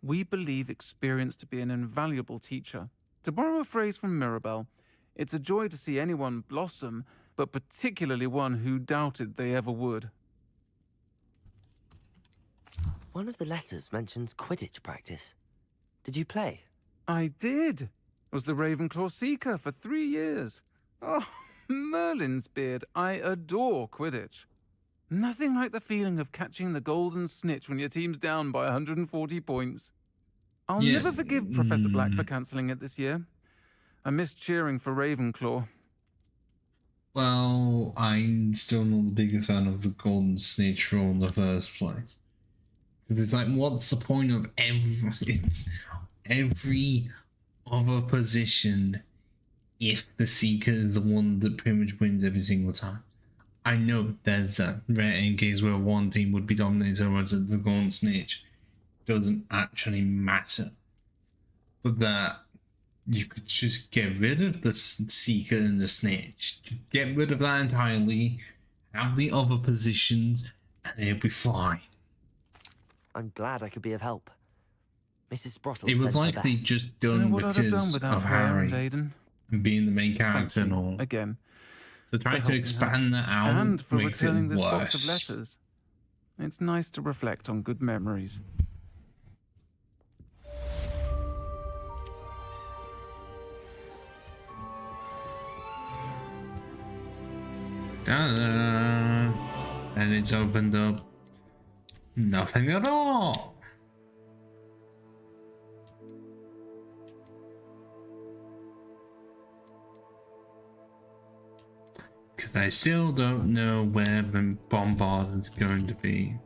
We believe experience to be an invaluable teacher. To borrow a phrase from Mirabelle, it's a joy to see anyone blossom, but particularly one who doubted they ever would. One of the letters mentions Quidditch practice. Did you play? I did. Was the Ravenclaw Seeker for 3 years. Oh, Merlin's beard, I adore Quidditch. Nothing like the feeling of catching the golden snitch when your team's down by 140 points. I'll never forgive Professor Black for cancelling it this year. I missed cheering for Ravenclaw. Well, I'm still not the biggest fan of the golden snitch rule in the first place. It's like, what's the point of every other position if the Seeker is the one that pretty much wins every single time? I know there's a rare case where one team would be dominated over the golden snitch. Doesn't actually matter. But that you could just get rid of the Seeker and the snitch. Get rid of that entirely. Have the other positions and it'll be fine. I'm glad I could be of help. Mrs. Sprottle It was said likely best. just Do you done know what I'd have done because without of her and Harry Aiden? being the main Thank character and you all. again. So trying to helping expand that out And for makes returning it this box of worse. letters. It's nice to reflect on good memories. Ta-da! And it's opened up nothing at all. Because I still don't know where the bombard is going to be.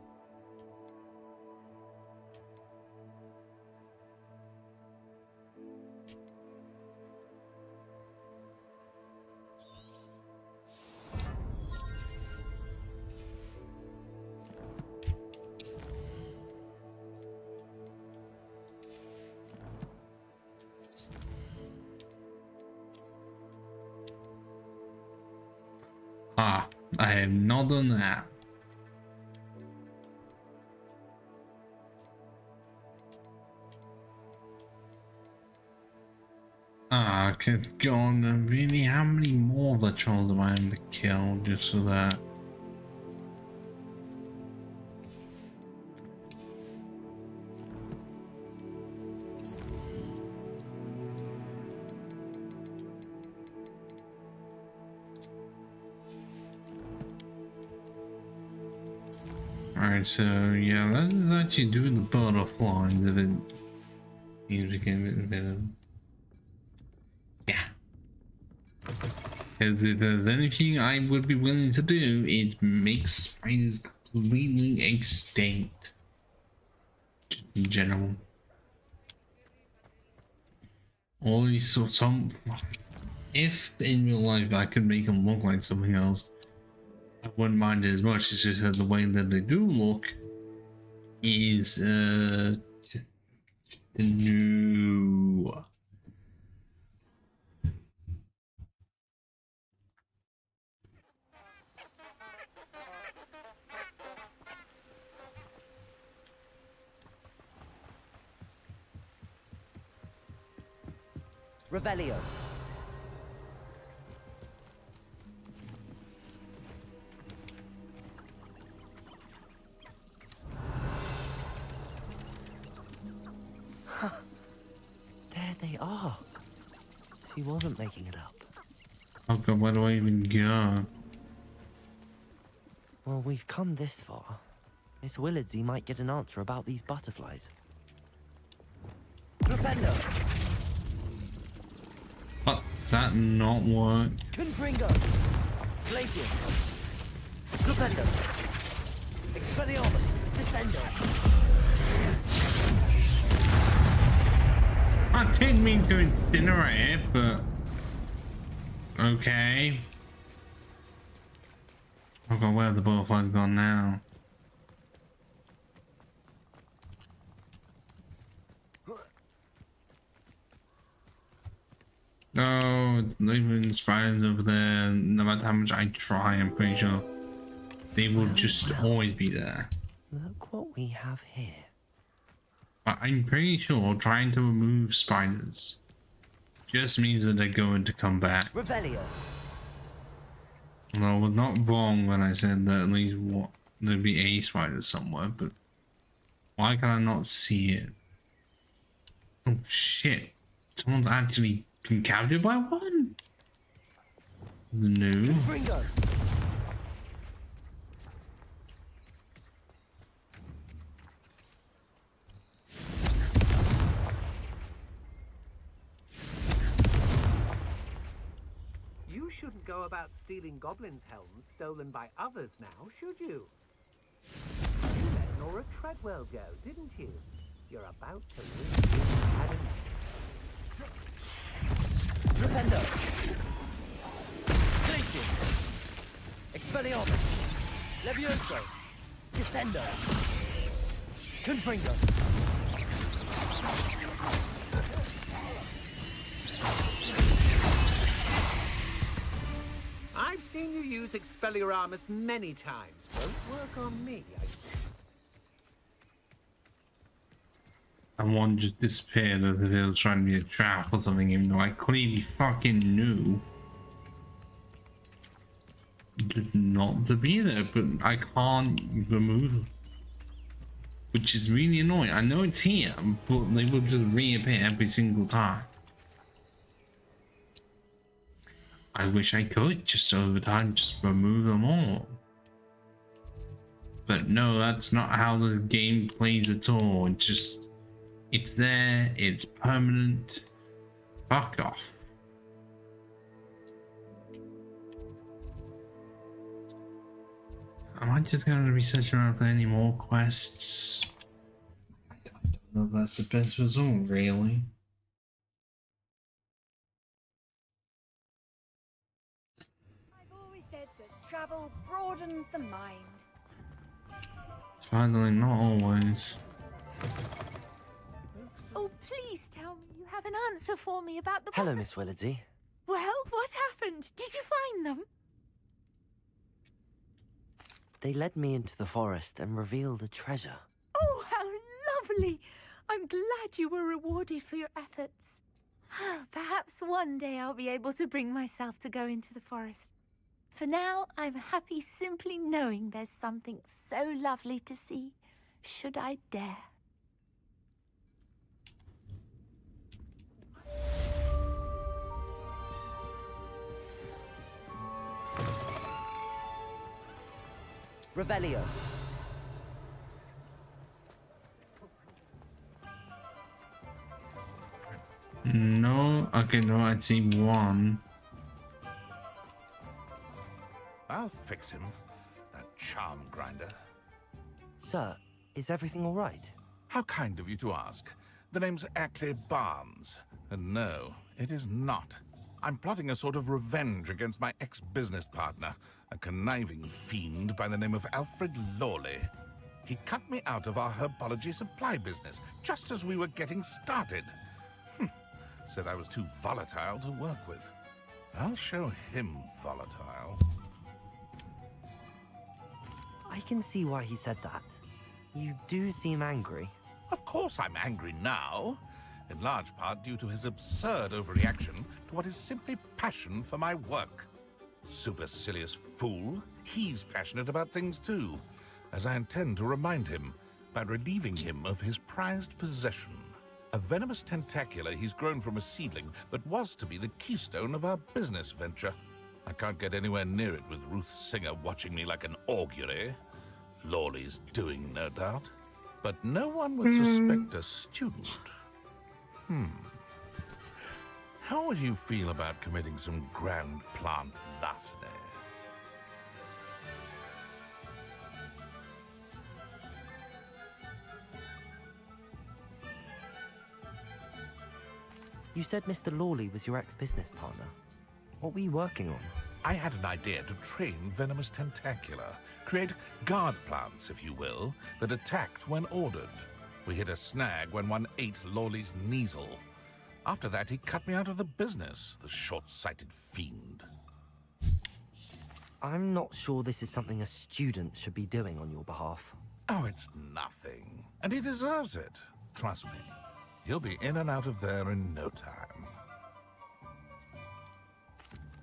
Ah, I have not done that. Ah, good God, really, how many more of the trolls am I going to kill just for that? Alright, so yeah, let's actually do the butterflies if it needs to get a bit of... Yeah. Because if there's anything I would be willing to do, is make spiders completely extinct. In general. Or at least some... If in real life I could make them look like something else, I wouldn't mind it as much. It's just that the way that they do look is just new. Revelio. There they are. She wasn't making it up. Oh God, where do I even go? Well, we've come this far. Miss Willardsey might get an answer about these butterflies. Propendo! But does that not work? Confringo! Glacius! Propendo! Expelliarmus! Descendo! I didn't mean to incinerate it, but okay. Oh God, where have the butterflies gone now? No, leaving spiders over there. No matter how much I try, I'm pretty sure they will just always be there. Look what we have here. But I'm pretty sure trying to remove spiders just means that they're going to come back. Revelio. Well, I was not wrong when I said that at least there'd be a spider somewhere, but why can I not see it? Oh shit. Someone's actually been captured by one? No. Ringo. You shouldn't go about stealing goblins' helms stolen by others now, should you? You let Nora Treadwell go, didn't you? You're about to lose the academy. Rependo. Glacius. Expelliarmus. Levioso. Descendo. Confringo. I've seen you use Expelliarmus many times. Won't work on me, I think. And one just disappeared as if it was trying to be a trap or something, even though I clearly fucking knew not to be there, but I can't remove it, which is really annoying. I know it's here, but they will just reappear every single time. I wish I could just over time just remove them all. But no, that's not how the game plays at all. It's there, it's permanent. Fuck off. Am I just going to be searching around for any more quests? I don't know if that's the best result, really. I've always said that travel broadens the mind. Finally, not always. Oh, please tell me you have an answer for me about the... Hello, Miss Willardsey. Well, what happened? Did you find them? They led me into the forest and revealed a treasure. Oh, how lovely! I'm glad you were rewarded for your efforts. Perhaps one day I'll be able to bring myself to go into the forest. For now, I'm happy simply knowing there's something so lovely to see, should I dare. Revelio. No, okay, no, I see one. I'll fix him, that charm grinder. Sir, is everything all right? How kind of you to ask. The name's Ackley Barnes. And no, it is not. I'm plotting a sort of revenge against my ex-business partner, a conniving fiend by the name of Alfred Lawley. He cut me out of our herbology supply business just as we were getting started. Said I was too volatile to work with. I'll show him volatile. I can see why he said that. You do seem angry. Of course I'm angry now, in large part due to his absurd overreaction to what is simply passion for my work. Supercilious fool, he's passionate about things too, as I intend to remind him by relieving him of his prized possession. A venomous tentacula he's grown from a seedling that was to be the keystone of our business venture. I can't get anywhere near it with Ruth Singer watching me like an augury. Lawley's doing, no doubt. But no one would suspect a student. How would you feel about committing some grand plant larceny? You said Mr. Lawley was your ex-business partner. What were you working on? I had an idea to train venomous tentacula, create guard plants, if you will, that attacked when ordered. We hit a snag when one ate Lawley's Kneasel. After that, he cut me out of the business, the short-sighted fiend. I'm not sure this is something a student should be doing on your behalf. Oh, it's nothing. And he deserves it. Trust me, you'll be in and out of there in no time.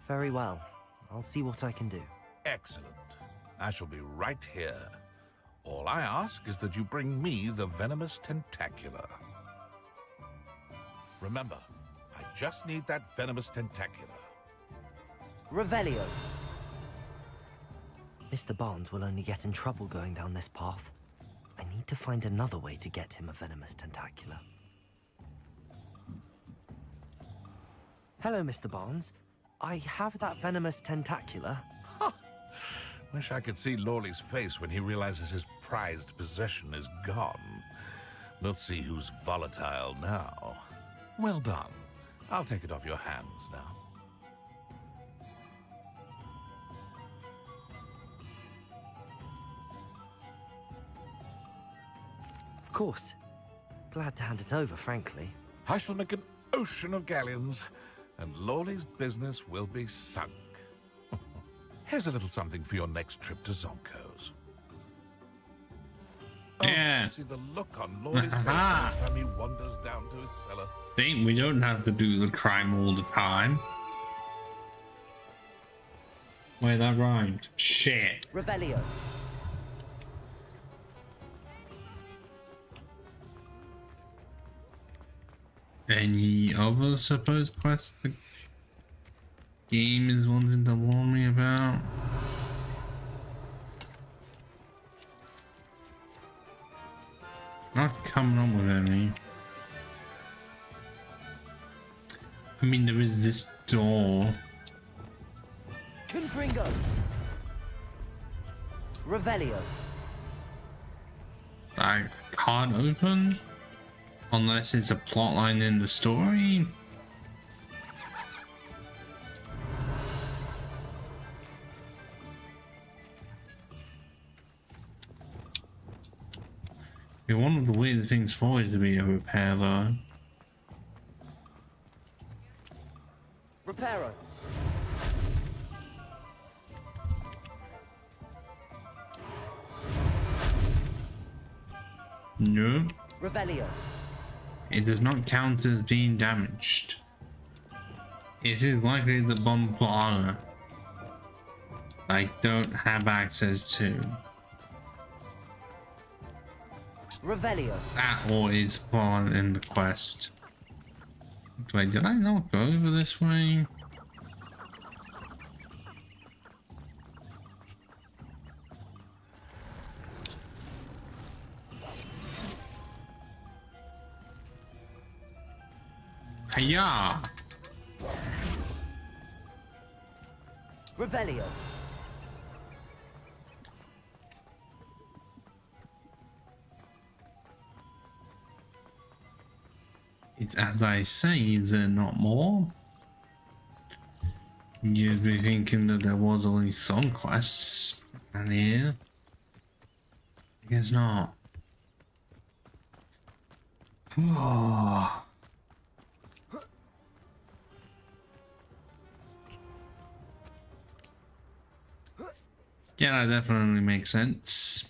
Very well. I'll see what I can do. Excellent. I shall be right here. All I ask is that you bring me the venomous tentacular. Remember, I just need that venomous tentacular. Revelio. Mr. Barnes will only get in trouble going down this path. I need to find another way to get him a venomous tentacular. Hello, Mr. Barnes. I have that venomous tentacular. Wish I could see Lawley's face when he realizes his prized possession is gone. We'll see who's volatile now. Well done. I'll take it off your hands now. Of course. Glad to hand it over, frankly. I shall make an ocean of galleons, and Lawley's business will be sunk. Here's a little something for your next trip to Zonko's. Yeah. Oh, see the look on Lawley's face next time he wanders down to his cellar. See, we don't have to do the crime all the time. Wait, that rhymed. Shit. Revelio. Any other supposed quests the game is wanting to warn me about? Not coming up with any. I mean, there is this door. Confringo. Revelio. I can't open unless it's a plotline in the story. One of the weird things for is to be a repair though. Reparo. No. Revelio. It does not count as being damaged. It is likely the bombardier I don't have access to. Revelio. That or is part in the quest. Wait, did I not go over this way? Hiya! Revelio. It's as I say, is there not more? You'd be thinking that there was only some quests around here. I guess not. Oh. Yeah, that definitely makes sense.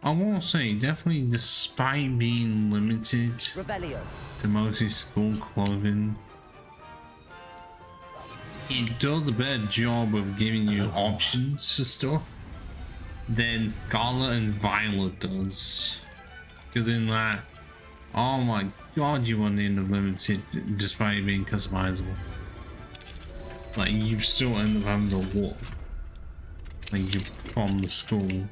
I will say, definitely, despite being limited Revelio. to mostly school clothing, it does a better job of giving you options for stuff than Scarlet and Violet does. Because in that, oh my god, you want to end up limited despite being customizable. Like, you still end up having to walk, like, you from the school.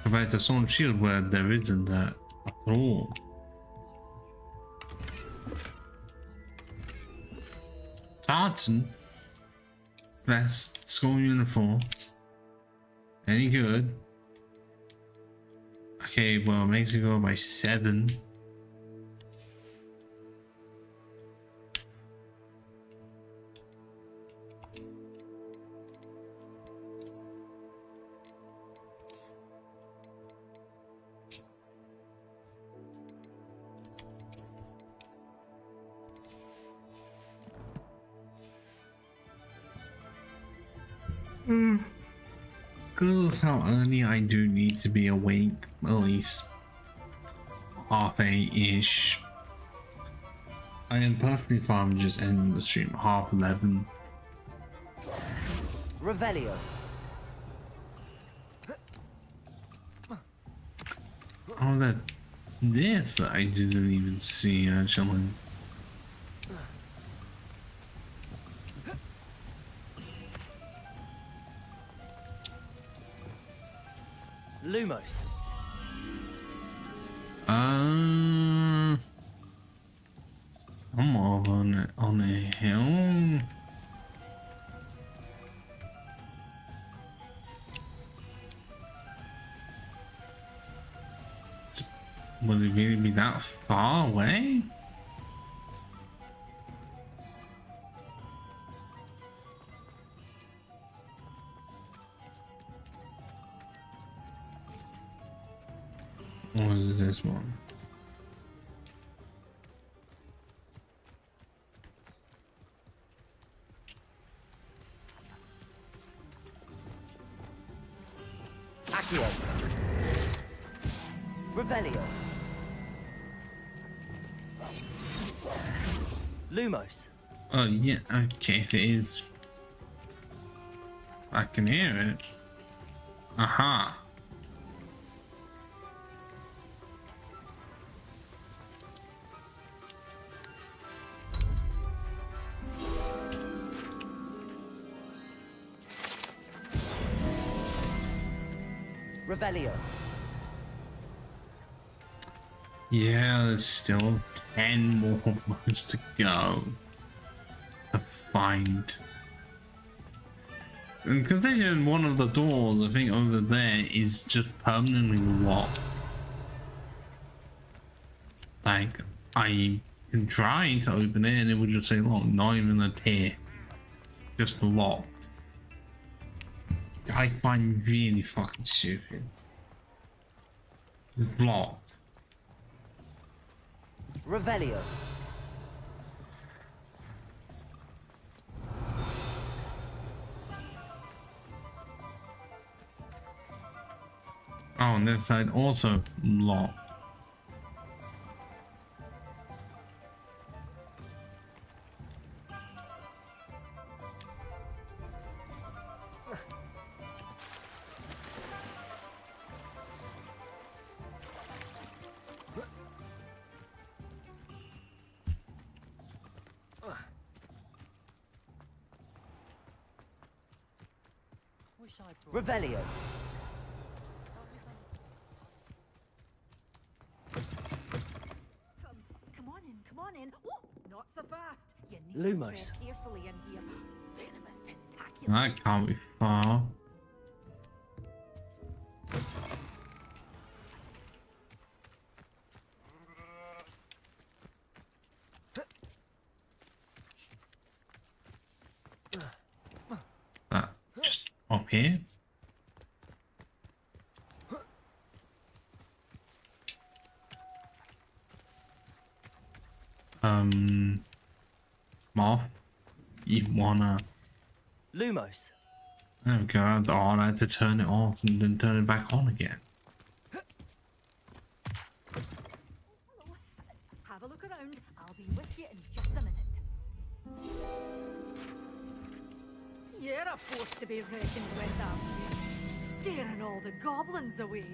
Compared to Sword and Shield where there isn't that at all. Tartan, best school uniform. Any good? Okay, well, it makes it go by 7. Because of how early I do need to be awake, at least 8:30-ish. I am perfectly fine with just ending the stream at 11:30. Revelio. Oh, that this I didn't even see actually. Lumos. I'm over on a hill. Would it really be that far away? Or is it this one? Accio. Revelio. Lumos. Oh yeah, okay, if it is. I can hear it. Aha. Revelio. Yeah, there's still 10 more ones to go to find. And considering one of the doors, I think over there, is just permanently locked. Like, I can try to open it and it would just say locked, not even a tear. Just locked. I find really fucking stupid. It's blocked. Revelio. Oh, and this side also locked. Revelio. Come on in, come on in. Oh, not so fast. You need Lumos. to tread carefully in here. Venomous tentacular. That can't be far. Just up here. Moth, you wanna? Lumos. Oh god, oh, I had to turn it off and then turn it back on again. Have a look around. I'll be with you in just a minute. You're a force to be reckoned with, aren't you? Scaring all the goblins away.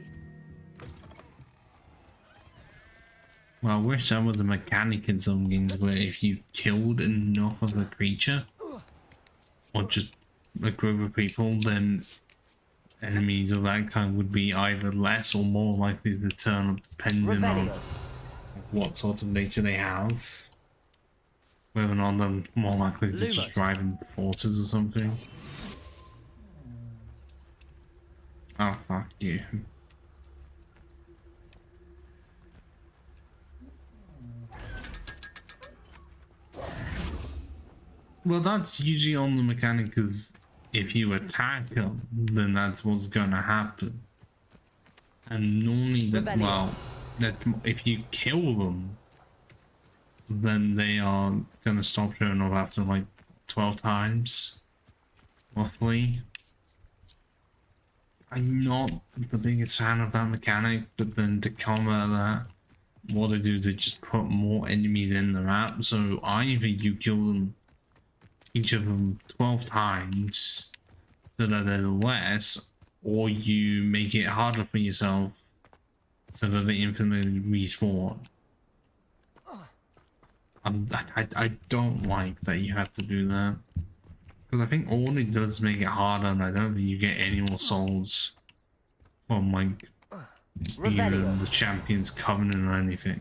Well, I wish there was a mechanic in some games where if you killed enough of a creature, or just a group of people, then enemies of that kind would be either less or more likely to turn up depending on Revelio. what sort of nature they have. Whether or not they're more likely to just Lumos. drive in forces or something. Oh, fuck you. Well, that's usually on the mechanic of if you attack them, then that's what's gonna happen. And normally, well, that if you kill them, then they are gonna stop showing up after like 12 times, roughly. I'm not the biggest fan of that mechanic, but then to counter that, what they do is they just put more enemies in the map. So either you kill them, each of them 12 times, so that there's less, or you make it harder for yourself, so that they infinitely respawn. I don't like that you have to do that. Because I think all it does is make it harder, and I don't think you get any more souls from, like, even the Champions Covenant or anything.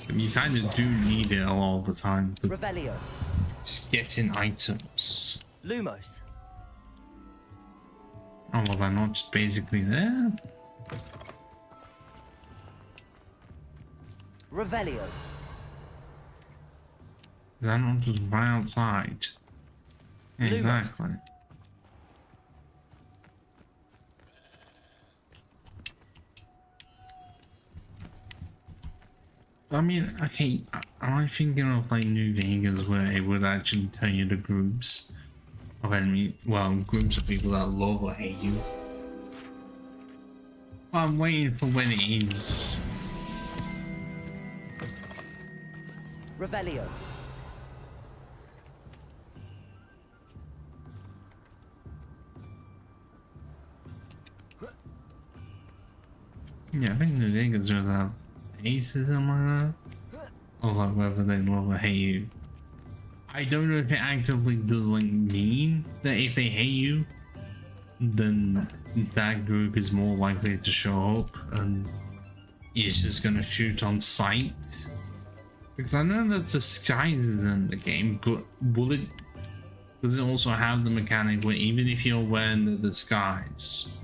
But you kind of do need it a lot of the time. Revelio. Just getting items. Lumos. Oh, well, they're not just basically there? Revelio. They're not just right outside. Yeah, exactly. I mean, okay, am I thinking of like New Vegas where it would actually tell you the groups of enemy, well, groups of people that love or hate you? Well, I'm waiting for when it is. Revelio. Yeah, I think New Vegas does have aces or something like that. Or like whether they love or hate you. I don't know if it actively does like mean that if they hate you, then that group is more likely to show up and is just gonna shoot on sight. Because I know that disguise is in the game, but does it also have the mechanic where even if you're wearing the disguise,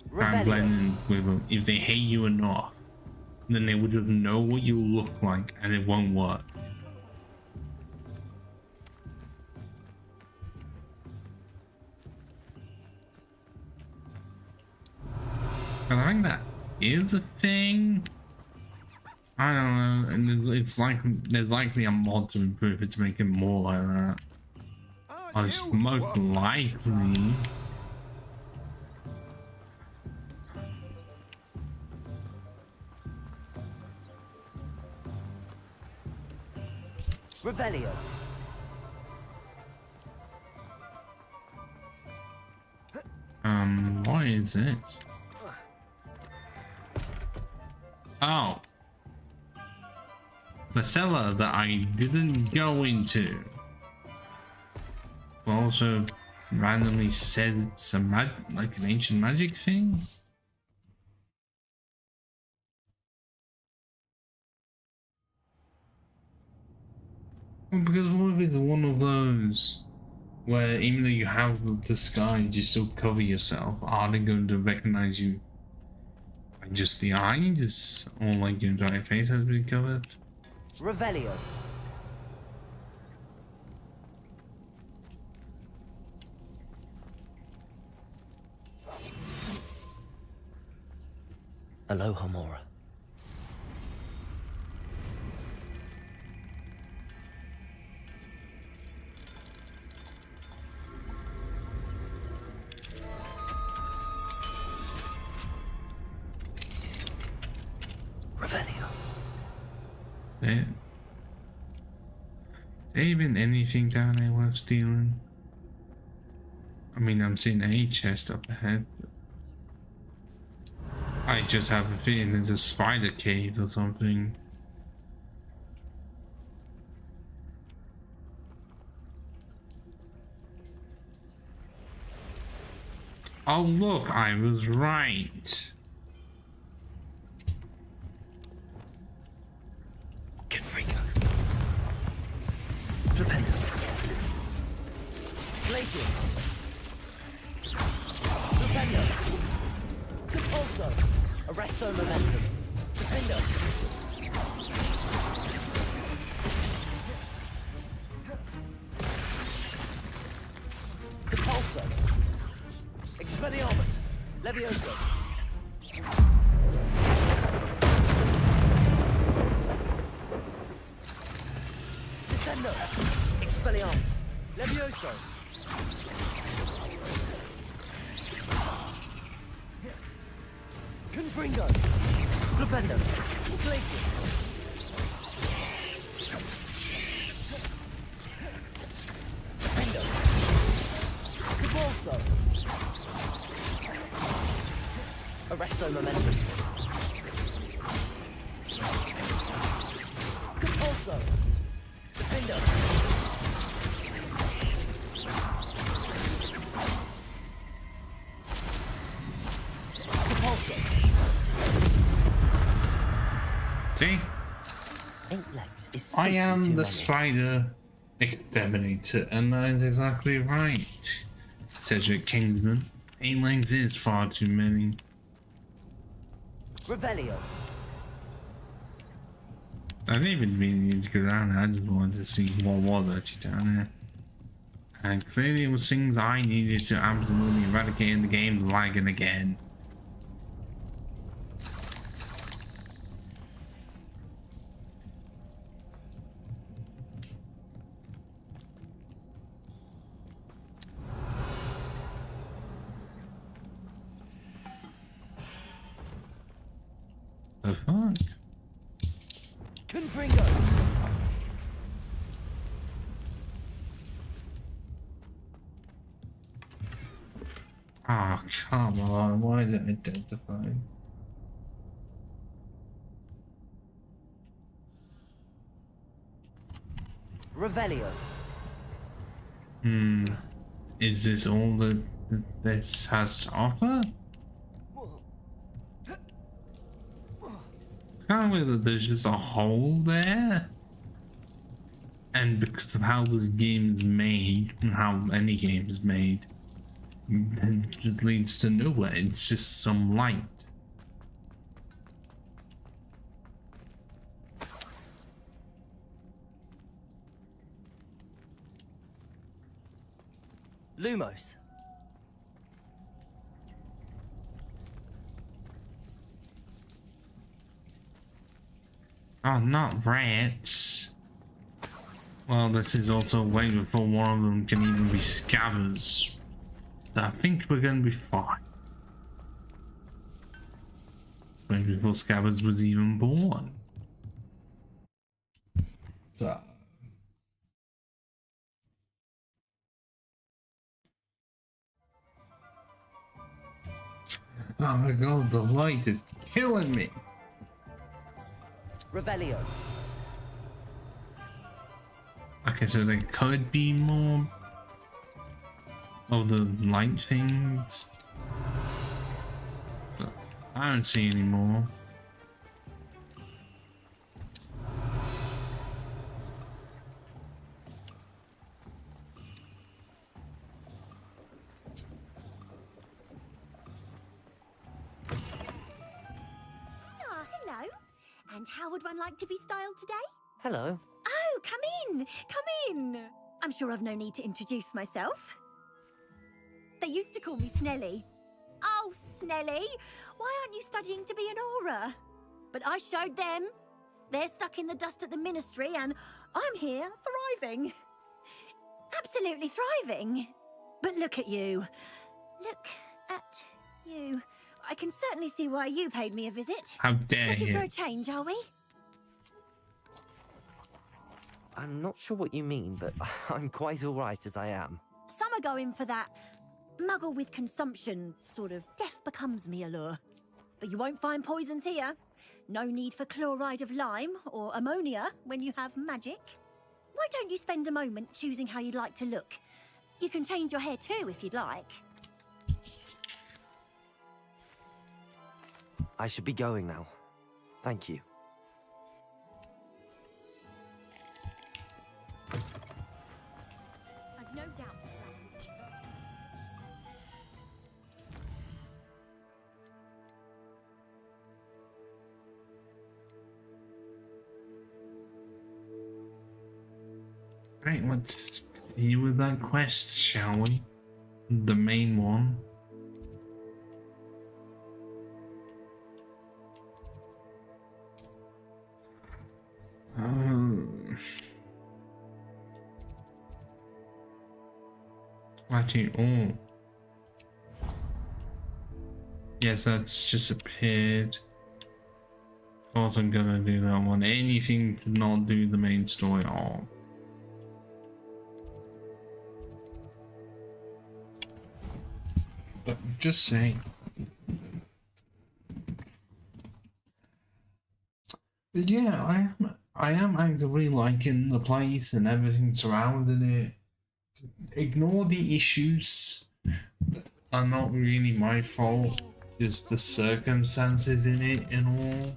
try and blend in with them, if they hate you or not, then they would just know what you look like and it won't work. And I think that is a thing. I don't know, and it's like there's likely a mod to improve it to make it more like that. Most likely. Revelio. What is it? Oh. The cellar that I didn't go into. Also randomly said some like an ancient magic thing. Well, because what if it's one of those where even though you have the disguise, you still cover yourself? Are they going to recognize you by just the eyes, or like your entire face has been covered? Revelio. Aloha Mora. Revelio. Is there even anything down there worth stealing? I mean, I'm seeing a chest up ahead. I just have a feeling there's a spider cave or something. Oh look, I was right. Glaciers. Lupenio. Compulso. Arresto momentum. Defindo. Compulso. Expelliarmus. Levioso. Descendo. Expelliarmus. Expelliarmus! Levioso! Confringo! Flipendo! Glacius! Defendo! Cabalso! Arresto Momentum! Compulso! Defendo! Compulso! See? 8 legs is I simply am too the many. spider exterminator, and that is exactly right. Cedric Kingsman. 8 legs is far too many. Revelio! I didn't even really need to go down there, I just wanted to see what was actually down there. And clearly it was things I needed to absolutely eradicate in the game, lagging again. The fuck? Confringo! Oh, come on, why is it identified? Revelio! Is this all that this has to offer? Can't believe that there's just a hole there. And because of how this game is made, and how any game is made, it just leads to nowhere. It's just some light. Lumos! Oh, not rats. Well, this is also way before one of them can even be scabbers. So I think we're gonna be fine. Way before Scabbers was even born. So. Oh my god, the light is killing me. Revelio! Okay, so there could be more of the light things. But I don't see any more. Ah, hello. And how would one like to be styled today? Hello. Oh, come in. Come in. I'm sure I've no need to introduce myself. They used to call me Snelly. Oh, Snelly, why aren't you studying to be an aura? But I showed them. They're stuck in the dust at the ministry and I'm here thriving. Absolutely thriving. But look at you. Look at you. I can certainly see why you paid me a visit. How dare Looking for you? a change, are we? I'm not sure what you mean, but I'm quite alright as I am. Some are going for that muggle with consumption, sort of death becomes me allure. But you won't find poisons here. No need for chloride of lime or ammonia when you have magic. Why don't you spend a moment choosing how you'd like to look? You can change your hair too if you'd like. I should be going now. Thank you. I've no doubt. Right, let's continue with that quest, shall we? The main one. Actually, oh. Yes, that's just appeared. Of course I'm gonna do that one. Anything to not do the main story. Oh. But just saying. But yeah, I am actively liking the place and everything surrounding it. Ignore the issues that are not really my fault, just the circumstances in it and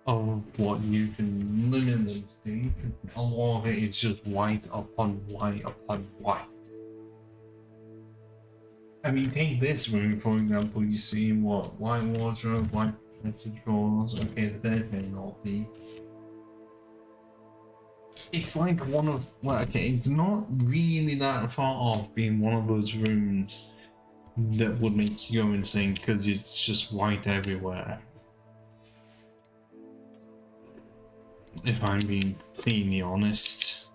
all of what you can literally see. A lot of it is just white upon white upon white. I mean, take this room for example. You see what? White wardrobe, white drawers. Okay, the bed may not be. It's like one of, well, okay, it's not really that far off being one of those rooms that would make you go insane because it's just white everywhere. If I'm being completely honest.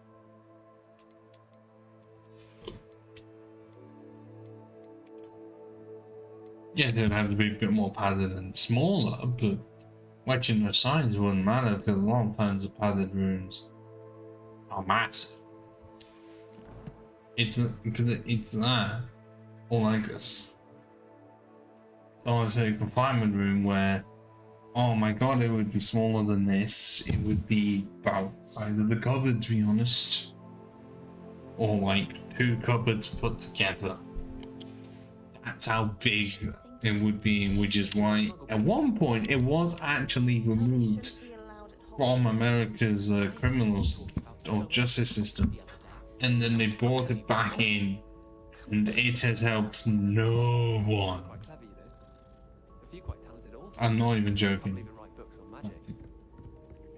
Yes, it would have to be a bit more padded and smaller, but watching the size wouldn't matter because a lot of times the padded rooms are massive. It's that, or like a solitary confinement room where, oh my god, it would be smaller than this. It would be about the size of the cupboard, to be honest, or like 2 cupboards put together. That's how big it would be, which is why at one point it was actually removed from America's criminals or justice system, and then they brought it back in, and it has helped no one. I'm not even joking.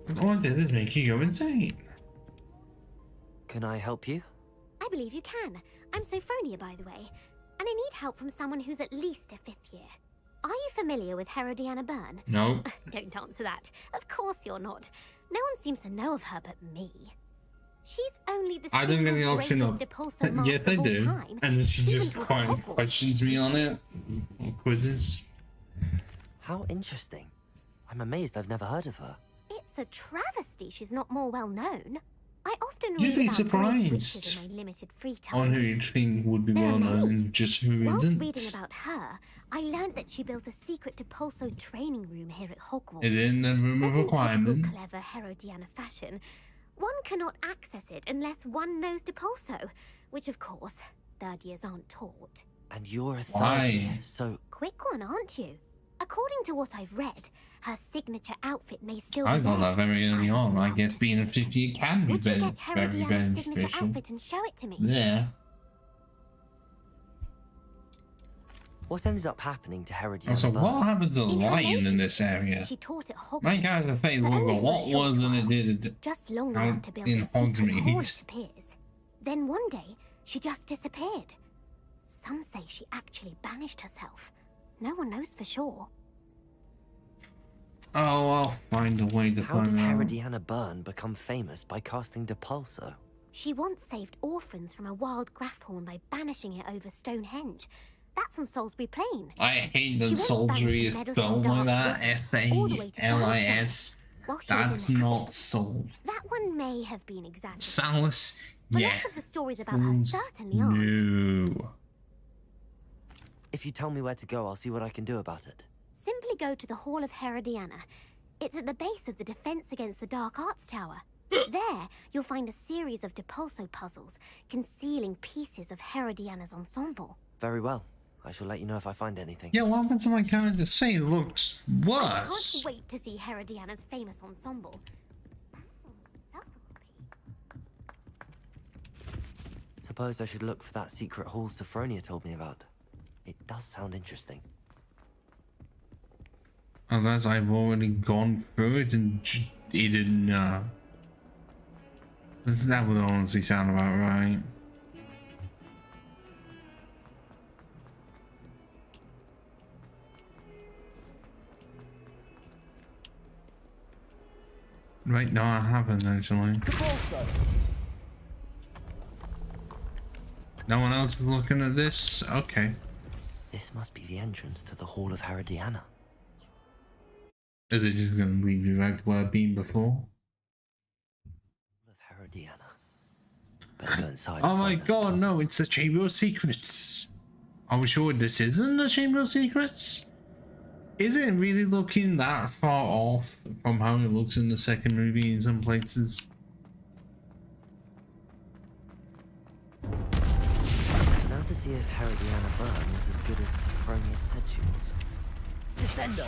Because all it did is make you go insane. Can I help you? I believe you can. I'm Sophronia, by the way, and I need help from someone who's at least a 5th year. Are you familiar with Herodiana Byrne? No. Don't answer that. Of course you're not. No one seems to know of her but me. She's only the I don't get the single option of. greatest Depulso master Yes, I of all do. time, And then she even just taught at quite Hogwarts. questions me on it. Or quizzes. How interesting. I'm amazed I've never heard of her. It's a travesty she's not more well known. I often You'd read be about great surprised witches in my limited free time. on who you'd think would be There are well known many. and just who Whilst isn't. reading about her, I learned that she built a secret Depulso training room here at Hogwarts. Is in the room of But in requirement. typical clever Herodiana fashion, one cannot access it unless one knows Depulso, which of course, 3rd years aren't taught. And you're a Why? 3rd year, so Quick one, aren't you? According to what I've read, her signature outfit may still I be got there. that very early I would on. I love guess to being a see it. 50 can be Would you very, get very Herodiana's signature beneficial. outfit and show it to me? Yeah. what ends up happening to Herodiana So Byrne? what happens to In her lighting in later this years, area? She taught at Hogwarts. My character face but looks only a for lot short worse than it while. did Just long out enough to build in a secret Hogsmeade. hall, it appears. Then one day, she just disappeared. Some say she actually banished herself. No one knows for sure. Oh, I'll find a way to How did find out. Herodiana Byrne become famous by casting Depulso? She once saved orphans from a wild Graphorn by banishing it over Stonehenge. That's on Salisbury Plain. I hate She that once soldiery is banished a spelled meddlesome like that. dark wizard all the way to S-A-L-I-S. while she was in That's the not Crypt. sold. That one may have been exaggerated. Salus, But yes. lots of the stories about her Fools, certainly aren't. no. If you tell me where to go, I'll see what I can do about it. Simply go to the Hall of Herodiana. It's at the base of the Defense Against the Dark Arts Tower. There, you'll find a series of Depulso puzzles concealing pieces of Herodiana's ensemble. Very well. I shall let you know if I find anything. Yeah, what happened to my character's face? It looks I worse. can't wait to see Herodiana's famous ensemble. Suppose I should look for that secret hall Sophronia told me about. It does sound interesting. Unless I've already gone through it and just didn't know. That would honestly sound about right. Right, no, I haven't actually. No one else is looking at this? Okay. This must be the entrance to the Hall of Herodiana. Is it just going to lead you back to where I've been before? Hall of Herodiana. Better go inside. Oh and my find those god, no, puzzles. it's the Chamber of Secrets. Are we sure this isn't the Chamber of Secrets? Is it really looking that far off from how it looks in the second movie in some places? Now to see if Herodiana Byrne was as good as Sophronius said she was. Descendo.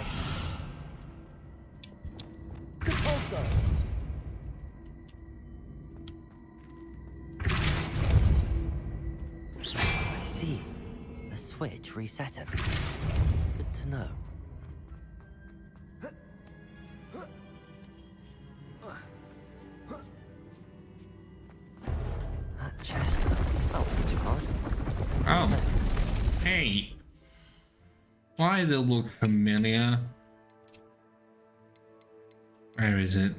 Compulso. I see. The switch reset everything. Good to know. That chest, that wasn't too hard. Oh. Hey. Why does it look familiar? Where is it?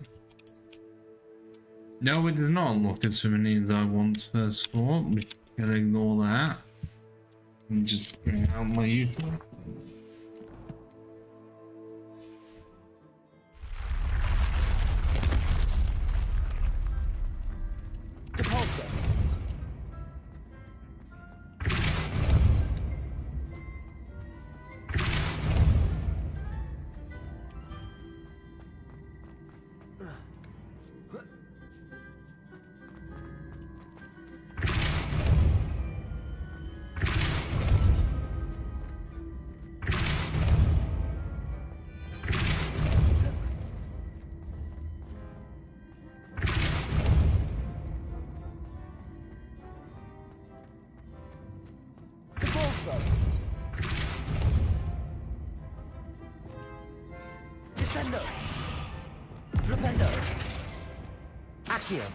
No, it does not look as familiar as I once first thought. We can ignore that. And just bring out my usual. Compulso. Compulso. Descendo. Flipendo. Accio.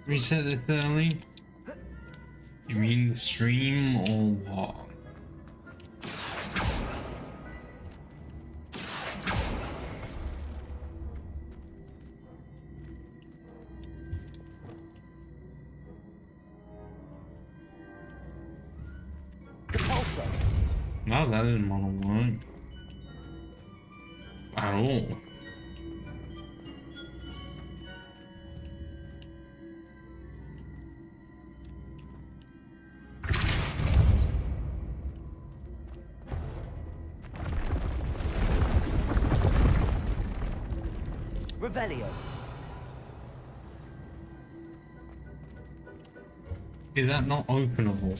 Reset this early? You mean the stream or what? Compulso. No, that didn't want to work. At all. Revelio. Is that not openable?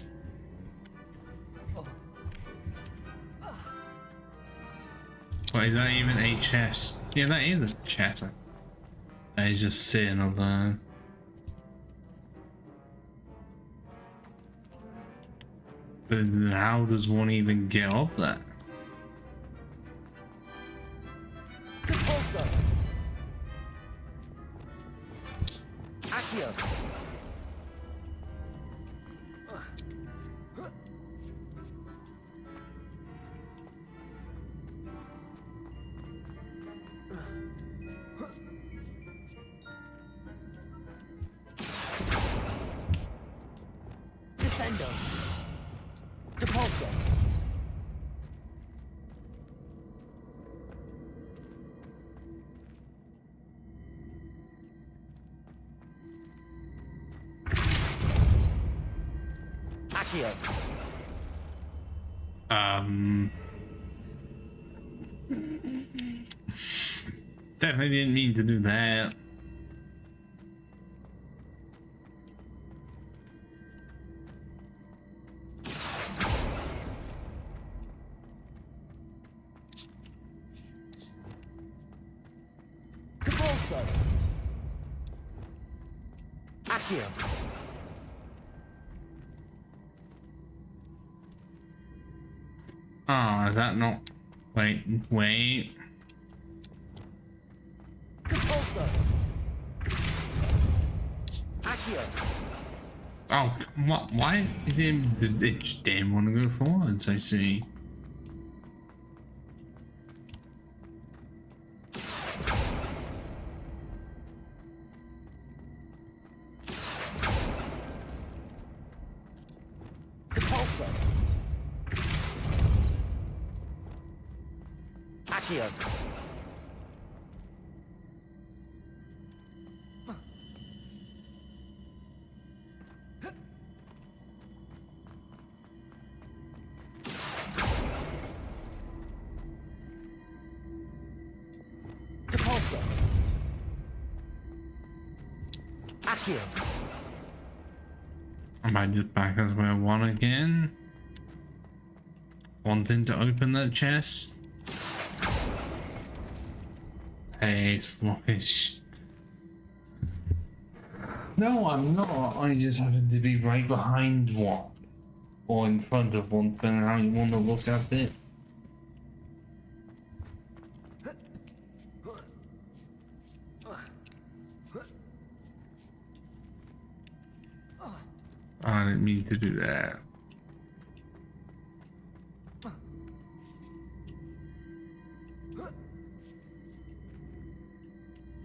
What, is that even a chest? Yeah, that is a chest. That is just sitting up there. But how does one even get up there? Compulso. Accio. Descendo. Depulso. Accio. Definitely didn't mean to do that. Depulso. Accio. Oh, is that not? Wait. Depulso. Accio. Oh, what? Why? It just didn't want to go forwards, I see. Repulsor. Accio. Repulsor. Accio. Am I just back as where one again? Wanting to open that chest? Hey, it's rubbish. No, I'm not. I just happen to be right behind one. Or in front of one, depending on how you want to look at it. I didn't mean to do that.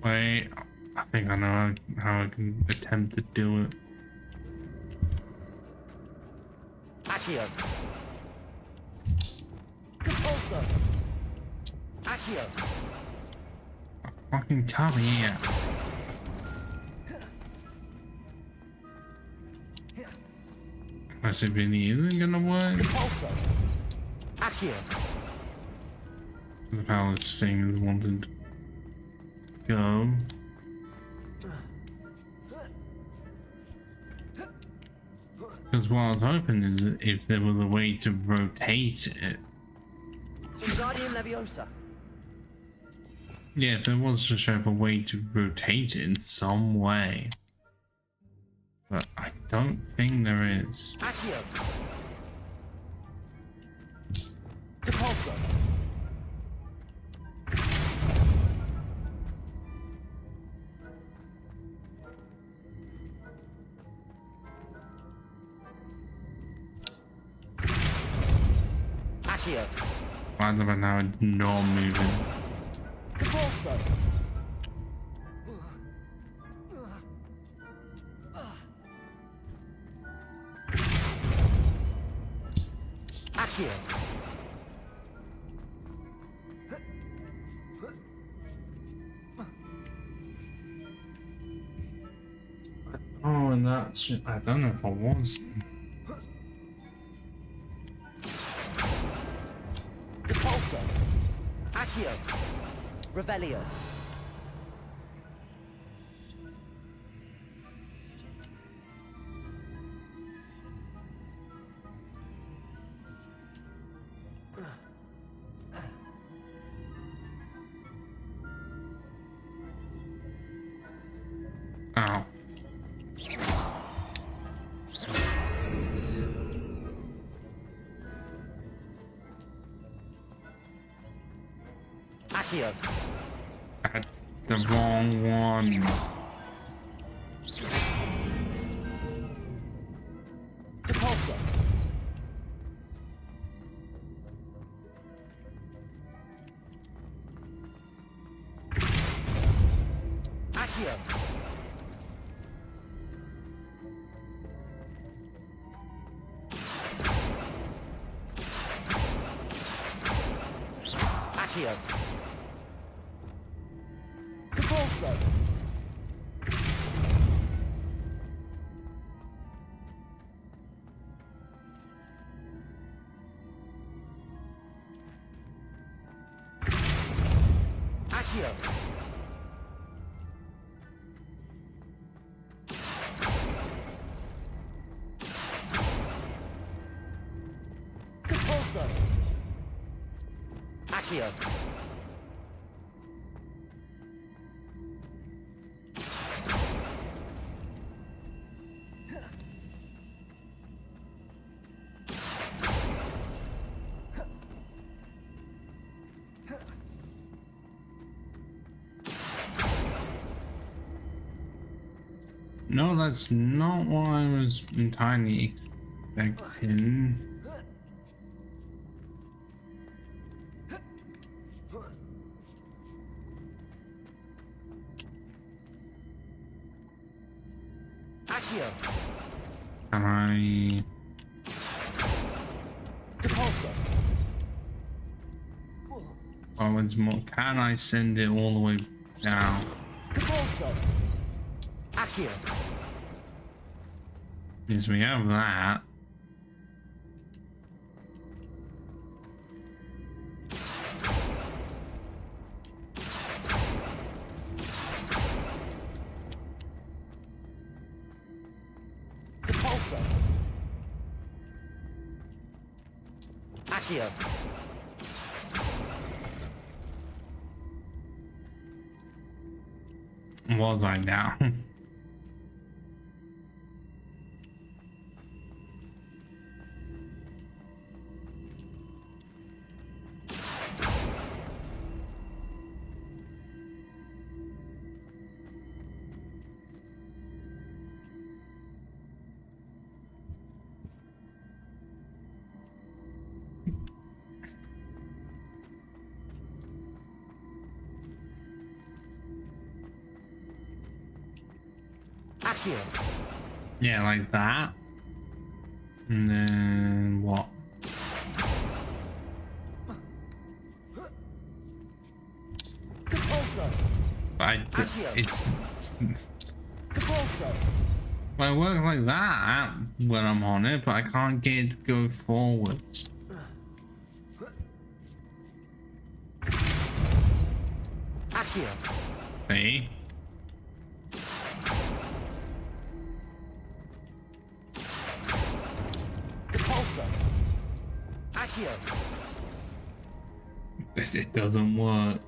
Wait, I think I know how I can attempt to do it. Accio. Repulsor. Accio. Fucking come here. As if it isn't gonna work. Repulsor. Accio. The how this thing is wanted to go. Because what I was hoping is that if there was a way to rotate it. Wingardium Leviosa. Yeah, if there was to show up a way to rotate it in some way. But I don't think there is. Accio. Repulsor. Accio. Why about now it's not moving? Repulsor. Accio. Oh, and that's... I don't know if I was. Repulsor. Accio. Revelio. Ow. Accio. That's the wrong one. Repulsor. Accio. Accio. Repulsor. Accio. Repulsor. Accio. No, that's not what I was entirely expecting. Accio. Can I... Depulso. Oh, it's more. Can I send it all the way down? Depulso. Accio. Yes, we have that. Depulso. Accio. Was I now? Accio. Yeah, like that. And then what? Depulso. It's Depulso. well, it works like that when I'm on it, but I can't get it to go forwards. Accio. See? Depulso. Accio. It doesn't work.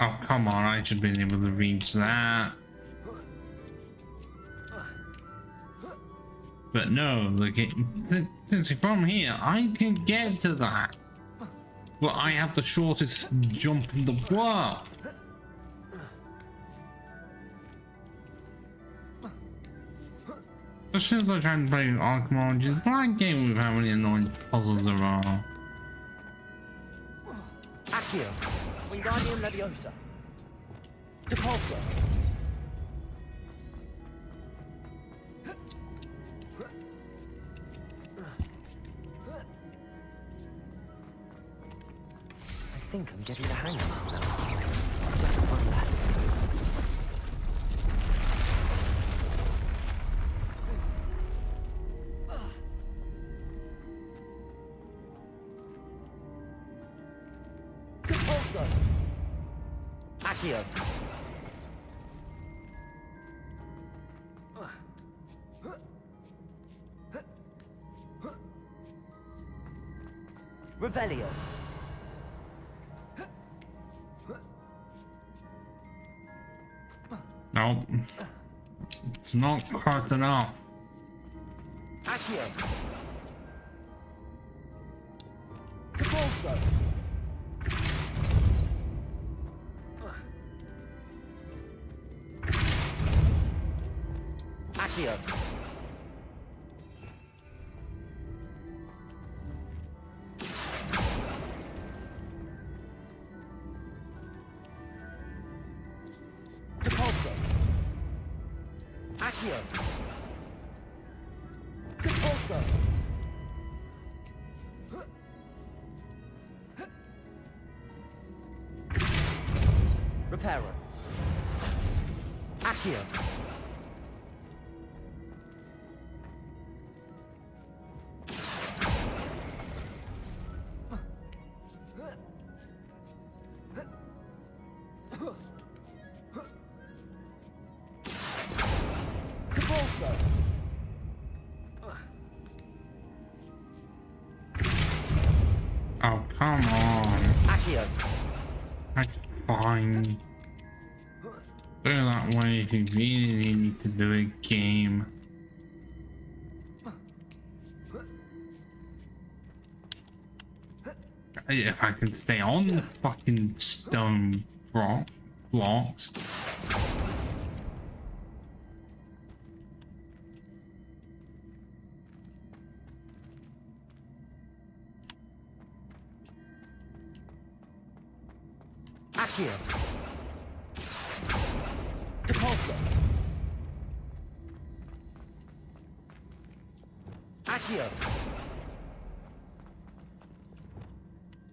Oh, come on, I should be able to reach that. But no, look, from here, I can get to that. But I have the shortest jump in the world. As soon as I try to play Arkham, which is a blind game with how many annoying puzzles there are. Accio. Wingardium Leviosa. Depulso. I think I'm getting the hang of this now. Just one left. Depulso. Accio. Revelio. Nope. It's not quite enough. Accio. Depulso. Accio. Depulso. Accio. Depulso. Reparo. Accio. Depulso. Oh, come on. Accio. That's fine. Do it that way if you really need to do a game. If I can stay on the fucking stone blocks. Accio. Depulso. Accio.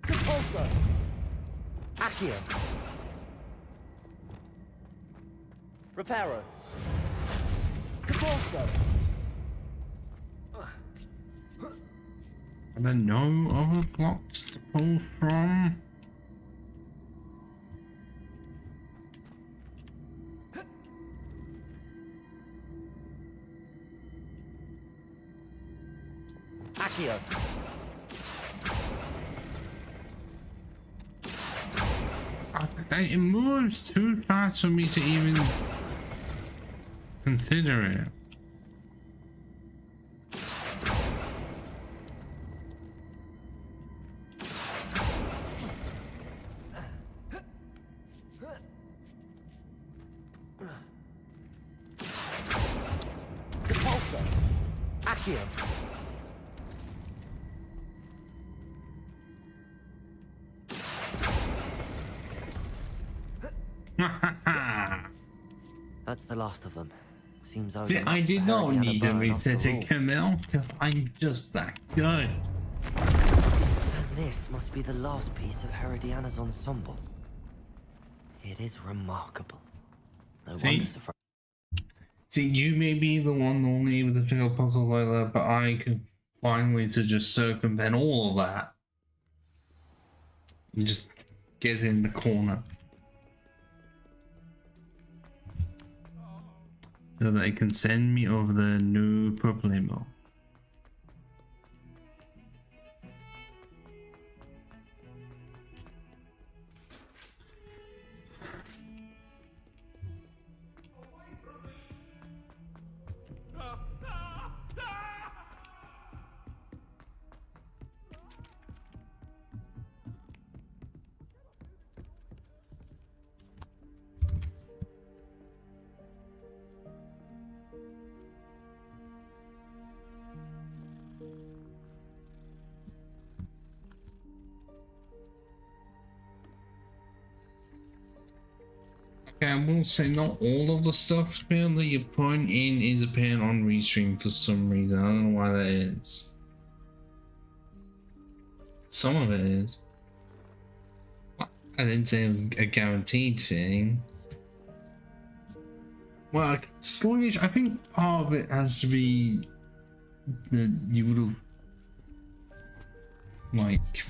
Depulso. Accio. Reparo. Depulso. Are there no other plots to pull from? Accio. It moves too fast for me to even consider it. Depulso. Accio. That's the last of them. Seems I was See, a I match did for not Herodiana need a Burn after reset all. to come out because I'm just that good. And this must be the last piece of Herodiana's ensemble. It is remarkable. No See? wonder Sophronia. See, you may be the one normally able to pick up puzzles like that, but I can find ways to just circumvent all of that. And just get in the corner. So that it can send me over the no problemo. Okay, I will say not all of the stuff that you're putting in is appearing on Restream for some reason. I don't know why that is. Some of it is. I didn't say it was a guaranteed thing. Well, as long as I think part of it has to be that you would have like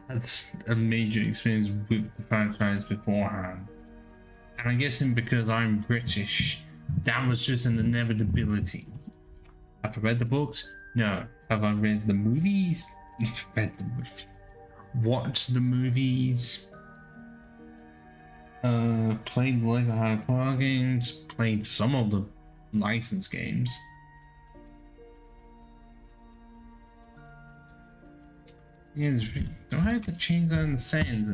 had a major experience with the franchise beforehand. And I'm guessing because I'm British, that was just an inevitability. Have I read the books? No. Have I read the movies? Read the movies. Watched the movies. Played the Lego Harry Potter games. Played some of the licensed games. Yeah, do I have to change that in the settings?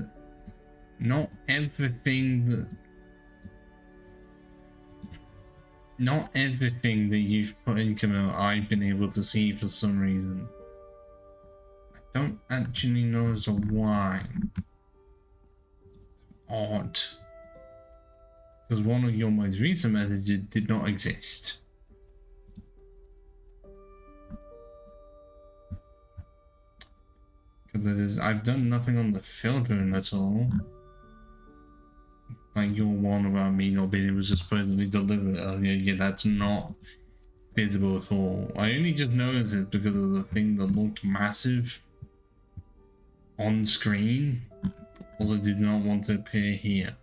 Not everything that you've put in Camille I've been able to see for some reason. I don't actually know as to why. Odd. Because one of your most recent messages did not exist. Because I've done nothing on the filtering at all. Like your one about me not being able to supposedly deliver it earlier, yeah, that's not visible at all. I only just noticed it because of the thing that looked massive on screen, although it did not want to appear here.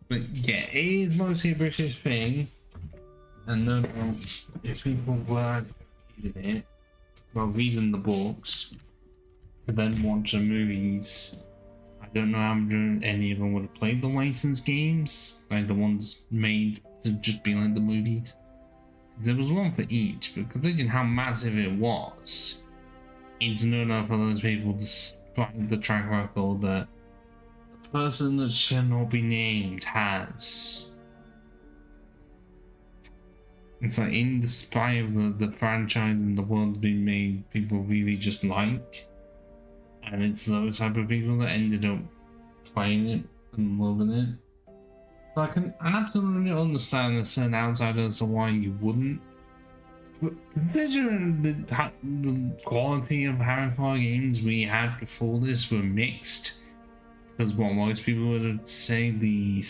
But yeah, it is mostly a British thing, and no doubt if people were reading it, well, reading the books, to then watch the movies, I don't know how any of them would have played the licensed games, like the ones made to just be like the movies. There was one for each, but considering how massive it was, it's no doubt for those people despite the track record that the person that shall not be named has. it's like in despite of the franchise and the world being made, people really just like, and it's those type of people that ended up playing it and loving it. So I can absolutely understand the certain outsiders as to why you wouldn't. But considering the quality of Harry Potter games we had before this were mixed, because what most people would say the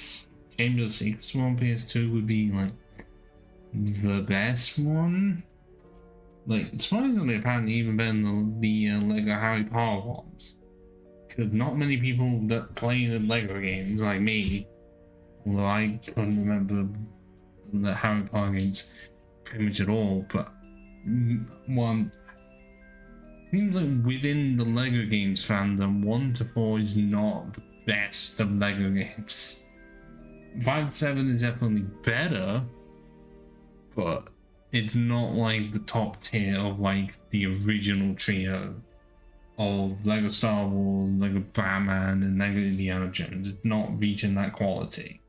Chamber of Secrets one on PS2 would be like the best one. Like surprisingly, apparently even better than the Lego Harry Potter ones, because not many people that play the Lego games like me, although I couldn't remember the Harry Potter games pretty much at all, but one seems like within the Lego games fandom, 1 to 4 is not the best of Lego games. 5 to 7 is definitely better, but it's not like the top tier of like the original trio of Lego Star Wars, Lego Batman, and Lego Indiana Jones. It's not reaching that quality.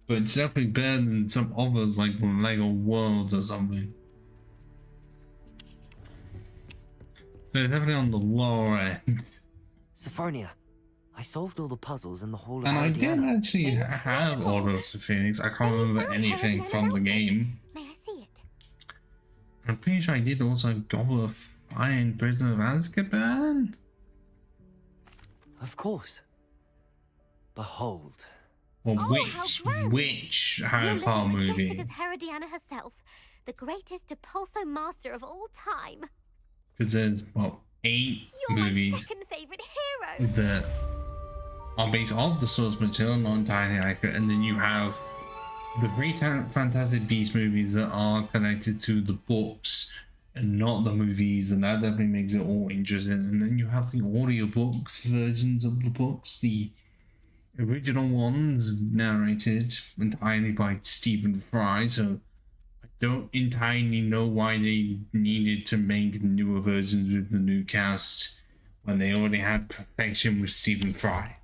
But it's definitely better than some others like Lego Worlds or something. So it's definitely on the lower end. Sophronia, I solved all the puzzles in the Hall of And I did Herodiana. actually have Order of the Phoenix. I can't remember anything from the game. May I see it? I'm pretty sure I did also Goblet of Fire and Prisoner of Azkaban. Of course. Behold. Or Oh, how grand. which You Harry live Potter as movie? majestic as Herodiana herself, the greatest Depulso master of all time. Because there's, what, 8 You're movies my second favorite hero. that are based off the source material, not entirely accurate, and then you have the Great Fantastic Beasts movies that are connected to the books and not the movies, and that definitely makes it all interesting. And then you have the audiobooks versions of the books, the original ones narrated entirely by Stephen Fry, so I don't entirely know why they needed to make newer versions with the new cast when they already had perfection with Stephen Fry.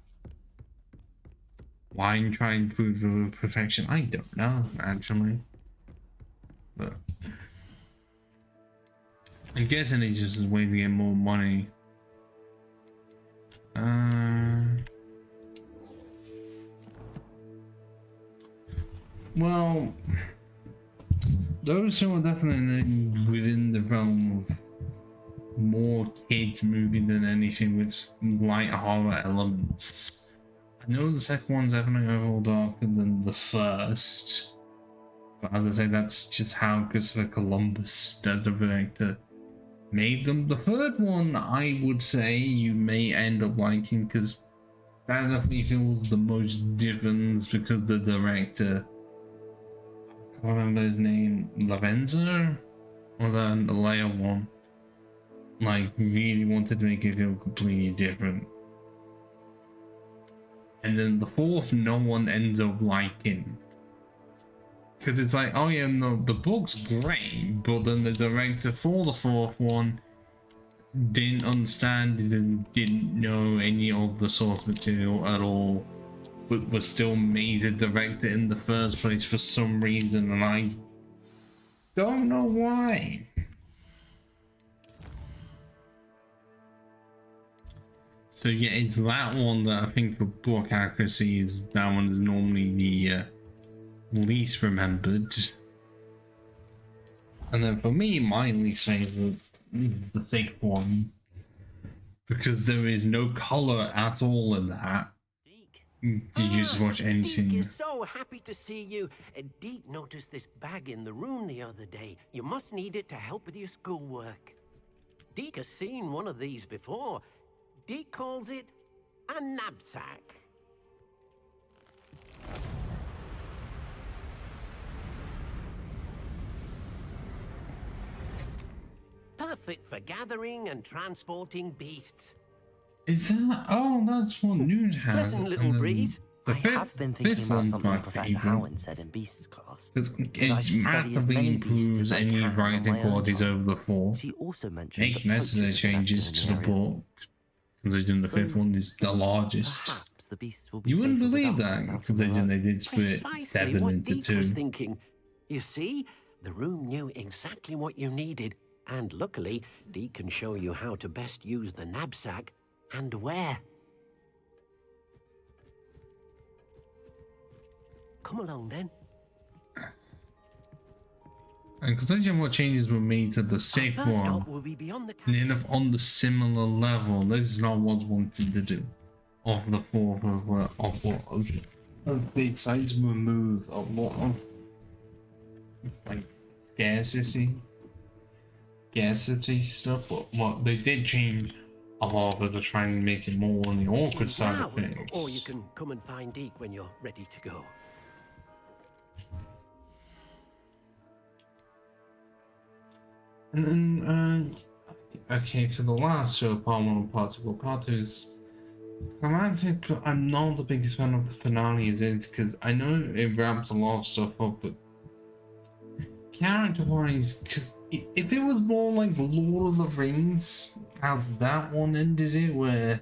Why try and prove the perfection? I don't know, actually. But I'm guessing it's just a way to get more money. Well, those two are definitely within the realm of more kids movie than anything with light horror elements. I know the second one's definitely a little darker than the first, but as I say, that's just how Christopher Columbus, the director, made them. The third one, I would say you may end up liking, because that definitely feels the most different, because the director, I can't remember his name, Lavenza, or the later one, like really wanted to make it feel completely different. And then the fourth, no one ends up liking, because it's like, oh yeah, no, the book's great, but then the director for the fourth one didn't understand it and didn't know any of the source material at all, but was still made a director in the first place for some reason, and I don't know why. So yeah, it's that one that I think for book accuracy is, that one is normally the least remembered. And then for me, my least favorite is the sixth one, because there is no color at all in that. Did you just watch any Deke scene? is so happy to see you. Deke noticed this bag in the room the other day. You must need it to help with your schoolwork. Deke has seen one of these before. Deke calls it a knapsack. Perfect for gathering and transporting beasts. Is that? Oh, that's what Nude has. Pleasant little And then breeze. The I have been thinking about something Professor Howard said in Beasts class. Because that I should it study as massively many beasts improves as I any can on writing my own qualities time. over the four. She also mentioned Makes the necessary poachers that are changes active to in the the area. book, considering the So, fifth one is the largest. Perhaps the beasts will be You wouldn't safer with believe us than that, out on their considering own. they did split Precisely 7 what into Deke 2. was thinking. You see, the room knew exactly what you needed, and luckily, Dee can show you how to best use the knapsack and where. Come along then. And considering what changes were made to the sixth Our first one, stop will be beyond the and end up on the similar level, this is not what wanted to do. Of the fourth of besides remove a lot of like scarcity stuff, but what they did change a lot of it to try and make it more on the awkward side of things. Or you can come and find Deke when you're ready to go. And then, okay, for the last show, part 1 and part 2, well, part 2 is... I'm not the biggest fan of the finale as is, because I know it wraps a lot of stuff up, but character-wise, because if it was more like Lord of the Rings, how that one ended it, where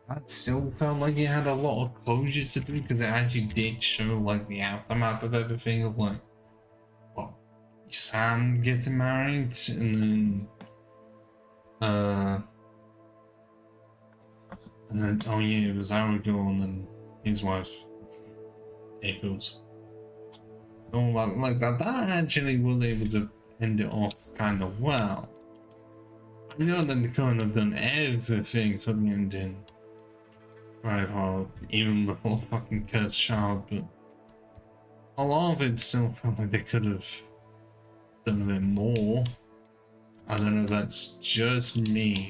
that still felt like it had a lot of closure to do, because it actually did show like the aftermath of everything, of like, well, Sam getting married, and then oh yeah, it was Aragorn and his wife, Echoes. So like that actually was able to end it off kind of well. I know that they couldn't have done everything for the ending right hard, even before fucking Cursed Child, but a lot of it still felt like they could have done a bit more. I don't know if that's just me.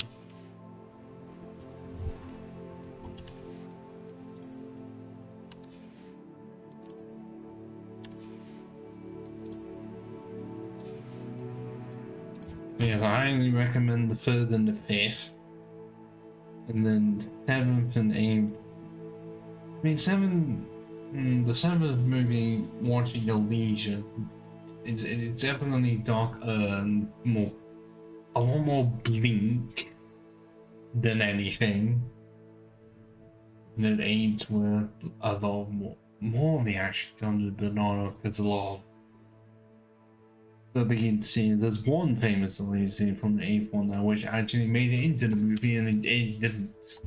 Yes, I highly recommend the 3rd and the 5th. And then 7th and 8th. I mean, the 7th movie, watching your leisure, it's definitely darker and a lot more bleak than anything. And then 8 were a lot more of the action comes with Banana, because a lot of the beginning scene. There's one famous deleted scene from the 8th one though, which actually made it into the movie, and it didn't.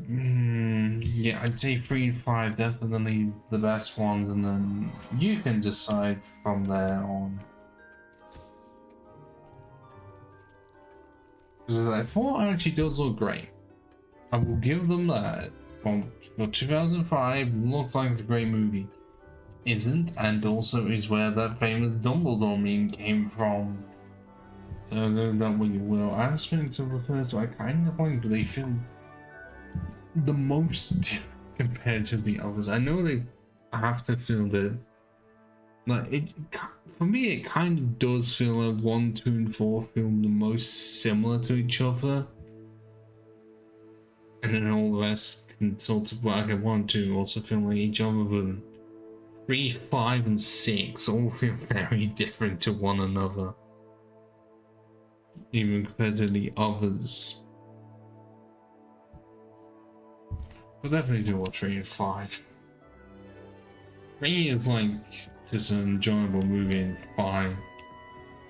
Yeah, I'd say 3 and 5 definitely the best ones, and then you can decide from there on. Because like 4 actually does look great. I will give them that. For 2005, looks like a great movie. Isn't, and also is where that famous Dumbledore meme came from. So that way you will. Aspects of the first, I kind of like they feel the most different compared to the others. I know they have to feel that, like it. For me, it kind of does feel like 1, 2, and 4 feel the most similar to each other, and then all the rest can sort of work. Okay, 1, 2 also feel like each other, but 3, 5, and 6 all feel very different to one another, even compared to the others. But definitely do watch 3 and 5. 3 is like just an enjoyable movie, and 5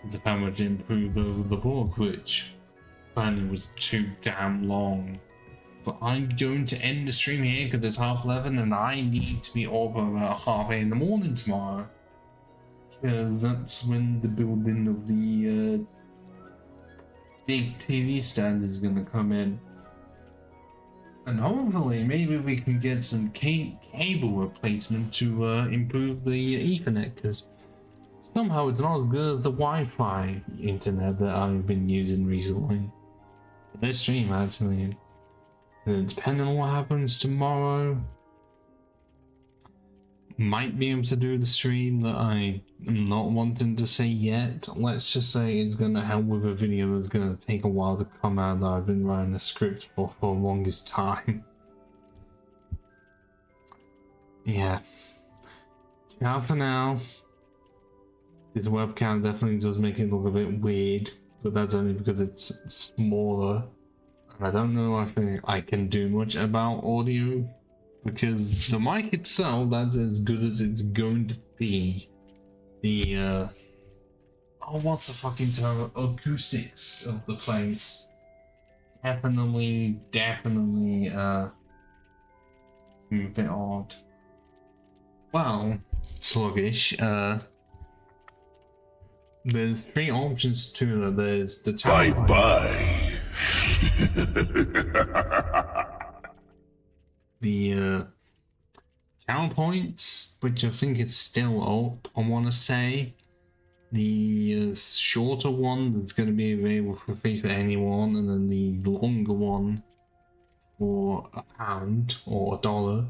is how much it improved over the book, which apparently was too damn long. But I'm going to end the stream here because it's 11:30 and I need to be up about 8:30 in the morning tomorrow. Because that's when the building of the big TV stand is going to come in. And hopefully maybe we can get some cable replacement to improve the Ethernet, because somehow it's not as good as the Wi-Fi internet that I've been using recently. For this stream actually. Depending on what happens tomorrow, might be able to do the stream that I am not wanting to say yet. Let's just say it's going to help with a video that's going to take a while to come out that I've been writing the script for the longest time. Yeah. Ciao for now. This webcam definitely does make it look a bit weird, but that's only because it's smaller. I don't know if I can do much about audio, because the mic itself, that's as good as it's going to the oh, what's the fucking term? Acoustics of the place. Definitely a bit odd. Well, sluggish. There's three options to it. There's the Bye. the channel points, which I think is still up, I want to say. The shorter one that's going to be available for free for anyone, and then the longer one for £1 or $1.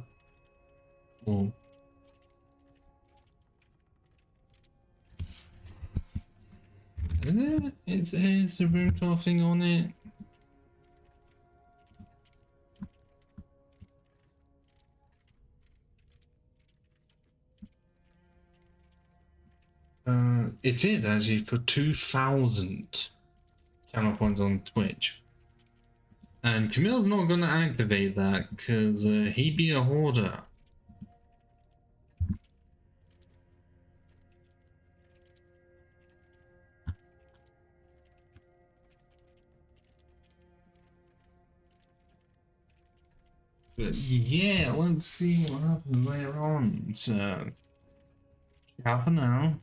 Or is the room tour thing on it? It is actually for 2,000 channel points on Twitch. And Camille's not going to activate that because he be a hoarder. But yeah, let's see what happens later on. So, ciao for now.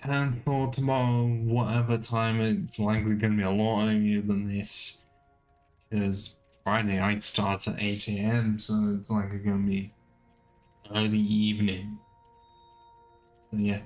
And for tomorrow, whatever time, it's likely going to be a lot earlier than this. Because Friday night starts at 8 AM, so it's likely going to be early evening. So yeah.